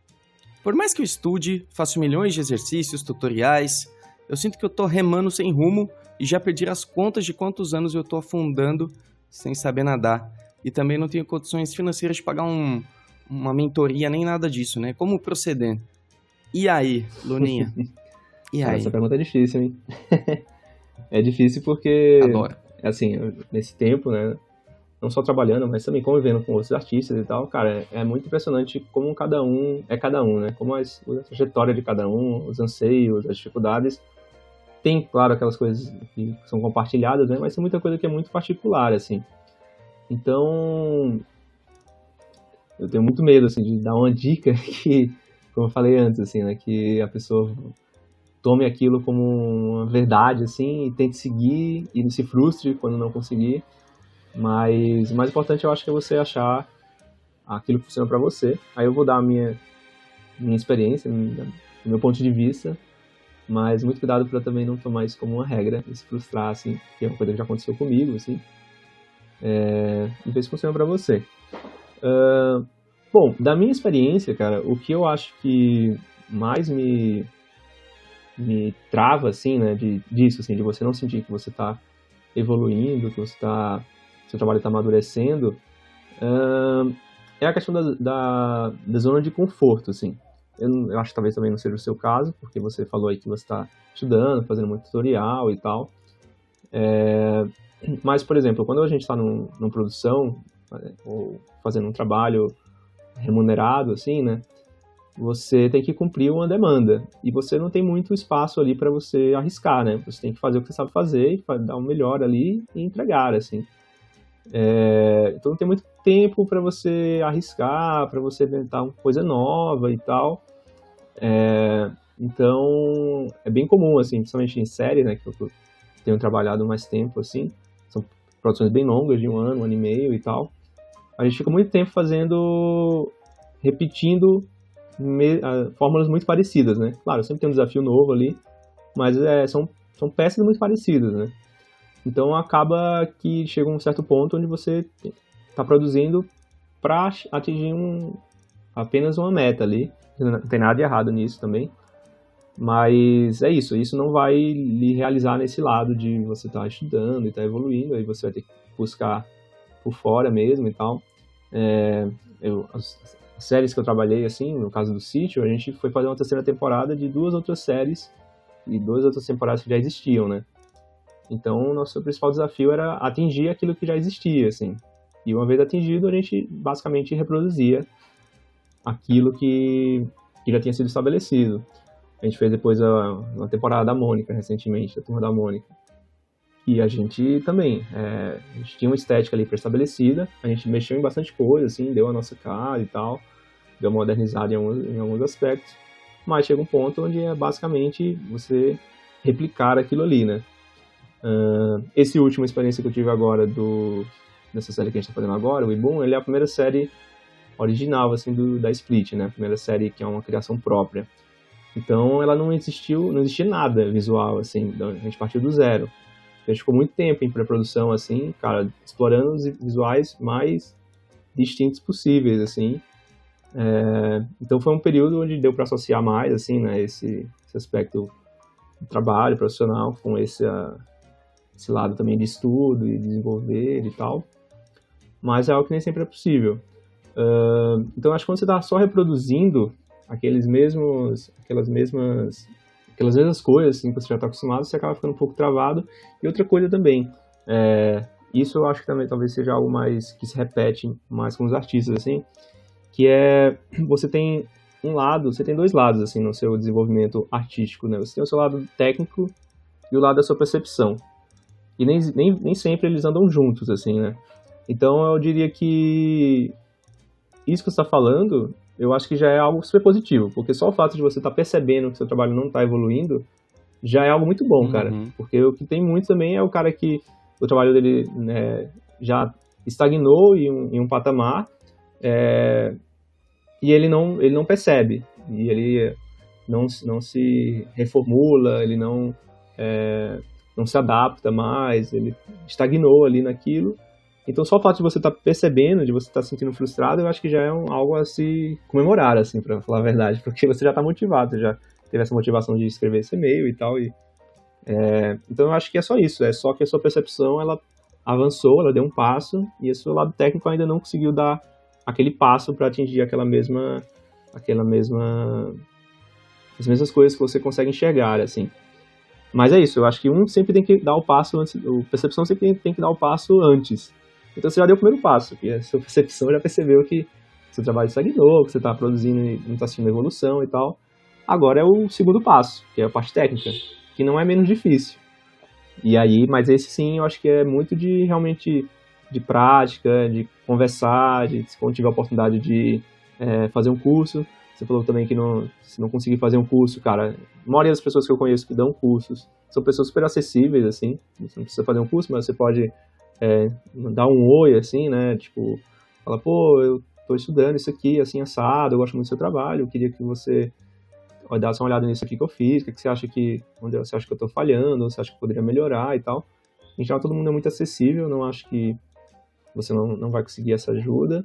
por mais que eu estude, faço milhões de exercícios, tutoriais, eu sinto que eu tô remando sem rumo e já perdi as contas de quantos anos eu tô afundando sem saber nadar. E também não tenho condições financeiras de pagar uma mentoria, nem nada disso, né? Como proceder? E aí, Luninha? E aí? Essa pergunta é difícil, hein? É difícil porque, Adoro. assim, nesse tempo, né? Não só trabalhando, mas também convivendo com outros artistas e tal, cara, é muito impressionante como cada um, né? Como a trajetória de cada um, os anseios, as dificuldades. Tem, claro, aquelas coisas que são compartilhadas, né? Mas tem muita coisa que é muito particular, assim. Então, eu tenho muito medo, assim, de dar uma dica que, como eu falei antes, assim, né? Que a pessoa tome aquilo como uma verdade, assim, e tente seguir e não se frustre quando não conseguir. Mas o mais importante, eu acho, que é você achar aquilo que funciona para você. Aí eu vou dar a minha experiência, o meu ponto de vista, mas muito cuidado para também não tomar isso como uma regra e se frustrar, assim, que é uma coisa que já aconteceu comigo, assim, e ver se funciona para você. Bom, da minha experiência, cara, o que eu acho que mais me trava, assim, né, disso, assim, de você não sentir que você tá evoluindo, que seu trabalho está amadurecendo, é a questão da zona de conforto, assim. Eu acho que talvez também não seja o seu caso, porque você falou aí que você está estudando, fazendo muito tutorial e tal. Mas, por exemplo, quando a gente está numa produção, ou fazendo um trabalho remunerado, assim, né, você tem que cumprir uma demanda. E você não tem muito espaço ali para você arriscar, né? Você tem que fazer o que você sabe fazer e dar o melhor ali e entregar, assim. Então não tem muito tempo para você arriscar, para você inventar uma coisa nova e tal. Então é bem comum, assim, principalmente em série, né, que eu tenho trabalhado mais tempo, assim, são produções bem longas, de um ano e meio e tal. A gente fica muito tempo repetindo fórmulas muito parecidas, né? Claro, sempre tem um desafio novo ali, mas são peças muito parecidas, né? Então acaba que chega um certo ponto onde você está produzindo para atingir apenas uma meta ali. Não tem nada de errado nisso também. Mas é isso não vai lhe realizar nesse lado de você estar estudando e estar evoluindo, aí você vai ter que buscar por fora mesmo e tal. As séries que eu trabalhei, assim, no caso do Sítio, a gente foi fazer uma terceira temporada de 2 outras séries e 2 outras temporadas que já existiam, né? Então, o nosso principal desafio era atingir aquilo que já existia, assim. E uma vez atingido, a gente basicamente reproduzia aquilo que já tinha sido estabelecido. A gente fez depois uma temporada da Mônica, recentemente, da Turma da Mônica. E a gente também, a gente tinha uma estética ali pré-estabelecida, a gente mexeu em bastante coisa, assim, deu a nossa cara e tal, deu uma modernizada em alguns aspectos, mas chega um ponto onde é basicamente você replicar aquilo ali, né? Essa última experiência que eu tive agora nessa série que a gente está fazendo agora, o Ibum, ele é a primeira série original, assim, da Split, né? A primeira série que é uma criação própria. Então, ela não existia nada visual, assim, a gente partiu do zero. A gente ficou muito tempo em pré-produção, assim, cara, explorando os visuais mais distintos possíveis, assim. Então foi um período onde deu para associar mais, assim, né, esse aspecto do trabalho profissional com esse lado também de estudo e desenvolver e tal. Mas é algo que nem sempre é possível. Então acho que quando você está só reproduzindo aquelas mesmas coisas assim, que você já está acostumado, você acaba ficando um pouco travado. E outra coisa também, isso eu acho que também talvez seja algo mais que se repete mais com os artistas, assim, que você tem dois lados assim no seu desenvolvimento artístico, né? Você tem o seu lado técnico e o lado da sua percepção. E nem sempre eles andam juntos, assim, né? Então eu diria que isso que você está falando, eu acho que já é algo super positivo, porque só o fato de você estar percebendo que seu trabalho não está evoluindo já é algo muito bom, cara. Porque o que tem muito também é o cara que o trabalho dele, né, já estagnou em um patamar e ele não percebe, e ele não se reformula, ele não se adapta mais, ele estagnou ali naquilo. Então, só o fato de você estar percebendo, de você estar se sentindo frustrado, eu acho que já é algo a se comemorar, assim, pra falar a verdade, porque você já está motivado, já teve essa motivação de escrever esse e-mail e tal. Então, eu acho que é só isso, é só que a sua percepção, ela avançou, ela deu um passo, e o seu lado técnico ainda não conseguiu dar aquele passo para atingir as mesmas coisas que você consegue enxergar, assim. Mas é isso, eu acho que um sempre tem que dar o passo antes, a percepção sempre tem que dar o passo antes. Então você já deu o primeiro passo, que a sua percepção já percebeu que seu trabalho estagnou, que você está produzindo e não está sentindo evolução e tal. Agora é o segundo passo, que é a parte técnica, que não é menos difícil. E aí, mas esse sim, eu acho que é muito realmente de prática, de conversar, quando tiver a oportunidade de fazer um curso. Você falou também que se não conseguir fazer um curso, cara, a maioria das pessoas que eu conheço que dão cursos são pessoas super acessíveis, assim. Você não precisa fazer um curso, mas você pode dar um oi, assim, né? Tipo, fala, pô, eu tô estudando isso aqui, assim, assado, eu gosto muito do seu trabalho, eu queria que você desse uma olhada nisso aqui que eu fiz, o que você acha onde você acha que eu tô falhando, ou você acha que poderia melhorar e tal. Em geral, todo mundo é muito acessível, não acho que você não vai conseguir essa ajuda.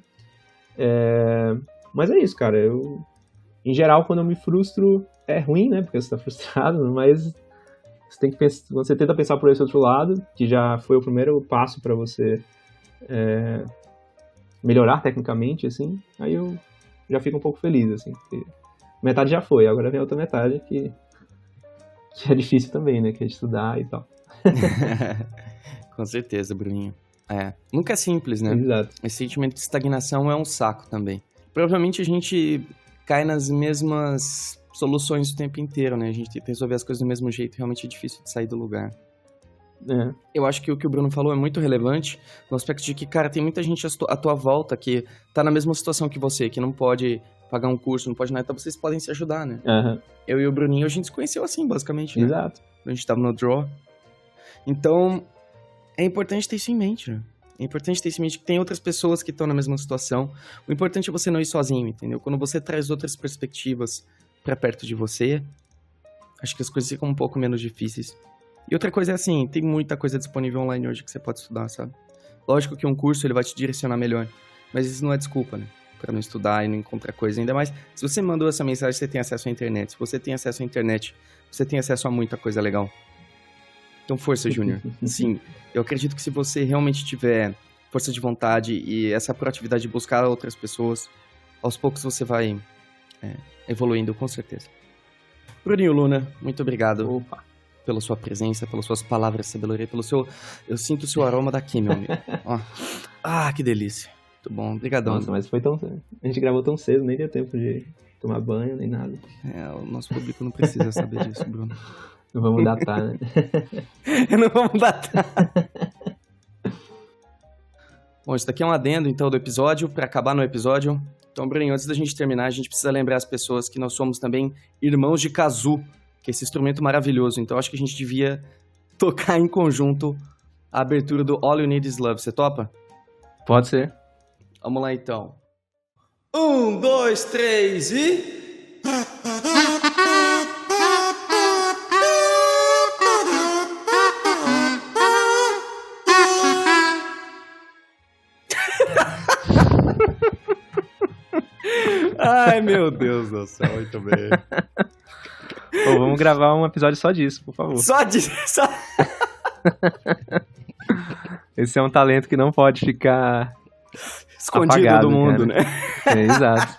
Mas é isso, cara, em geral, quando eu me frustro, é ruim, né? Porque você tá frustrado, mas você tenta pensar por esse outro lado, que já foi o primeiro passo para você melhorar tecnicamente, assim, aí eu já fico um pouco feliz, assim, porque metade já foi, agora vem a outra metade que é difícil também, né? Que é estudar e tal. Com certeza, Bruninho. Nunca é simples, né? Exato. Esse sentimento de estagnação é um saco também. Provavelmente a gente cai nas mesmas soluções o tempo inteiro, né? A gente tenta resolver as coisas do mesmo jeito, realmente é difícil de sair do lugar. Eu acho que o que o Bruno falou é muito relevante, no aspecto de que, cara, tem muita gente à tua volta que tá na mesma situação que você, que não pode pagar um curso, não pode nada, então vocês podem se ajudar, né? Eu e o Bruninho, a gente se conheceu assim, basicamente, né? Exato. A gente tava no Draw. Então, é importante ter isso em mente, né? É importante ter isso em mente que tem outras pessoas que estão na mesma situação. O importante é você não ir sozinho, entendeu? Quando você traz outras perspectivas pra perto de você, acho que as coisas ficam um pouco menos difíceis. E outra coisa é assim, tem muita coisa disponível online hoje que você pode estudar, sabe? Lógico que um curso ele vai te direcionar melhor, mas isso não é desculpa, né? pra não estudar e não encontrar coisa. Ainda mais, se você mandou essa mensagem, você tem acesso à internet. Se você tem acesso à internet, você tem acesso a muita coisa legal. Então, força, Júnior. Sim, eu acredito que se você realmente tiver força de vontade e essa proatividade de buscar outras pessoas, aos poucos você vai evoluindo, com certeza. Bruninho Luna, muito obrigado pela sua presença, pelas suas palavras de sabedoria, pelo seu... Eu sinto o seu aroma daqui, meu amigo. Que delícia. Muito bom, obrigadão. Nossa, mas foi tão... A gente gravou tão cedo, nem deu tempo de tomar banho, nem nada. O nosso público não precisa saber disso, Bruno. Não vamos datar, né? Não vamos datar. Bom, isso daqui é um adendo, então, do episódio, para acabar no episódio. Então, Bruninho, antes da gente terminar, a gente precisa lembrar as pessoas que nós somos também irmãos de kazoo, que é esse instrumento maravilhoso. Então, acho que a gente devia tocar em conjunto a abertura do All You Need Is Love. Você topa? Pode ser. Vamos lá, então. 1, 2, 3 e... Ai, meu Deus do céu, muito bem. Pô, vamos gravar um episódio só disso, por favor. Só disso? Esse é um talento que não pode ficar escondido apagado, do mundo, cara. né? Exato.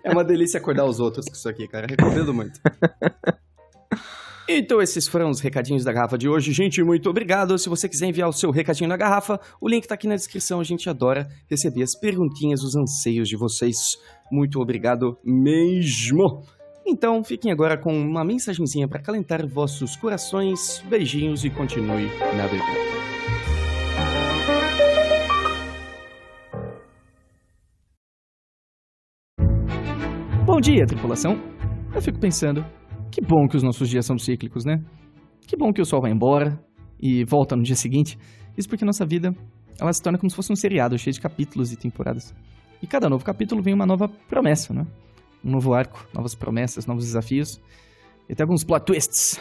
É uma delícia acordar os outros com isso aqui, cara. Recomendo muito. Então, esses foram os recadinhos da garrafa de hoje. Gente, muito obrigado. Se você quiser enviar o seu recadinho na garrafa, o link tá aqui na descrição. A gente adora receber as perguntinhas, os anseios de vocês. Muito obrigado mesmo. Então, fiquem agora com uma mensagenzinha para acalentar vossos corações. Beijinhos e continue navegando. Bom dia, tripulação. Eu fico pensando... Que bom que os nossos dias são cíclicos, né? Que bom que o sol vai embora e volta no dia seguinte. Isso porque nossa vida, ela se torna como se fosse um seriado cheio de capítulos e temporadas. E cada novo capítulo vem uma nova promessa, né? Um novo arco, novas promessas, novos desafios. E até alguns plot twists.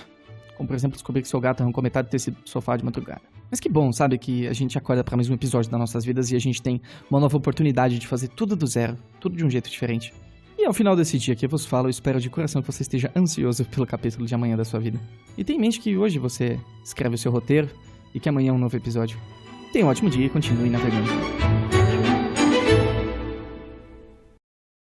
Como, por exemplo, descobrir que seu gato arrancou metade do tecido do sofá de madrugada. Mas que bom, sabe? Que a gente acorda para mais um episódio das nossas vidas e a gente tem uma nova oportunidade de fazer tudo do zero. Tudo de um jeito diferente. E ao final desse dia que eu vos falo, eu espero de coração que você esteja ansioso pelo capítulo de amanhã da sua vida. E tenha em mente que hoje você escreve o seu roteiro e que amanhã é um novo episódio. Tenha um ótimo dia e continue navegando.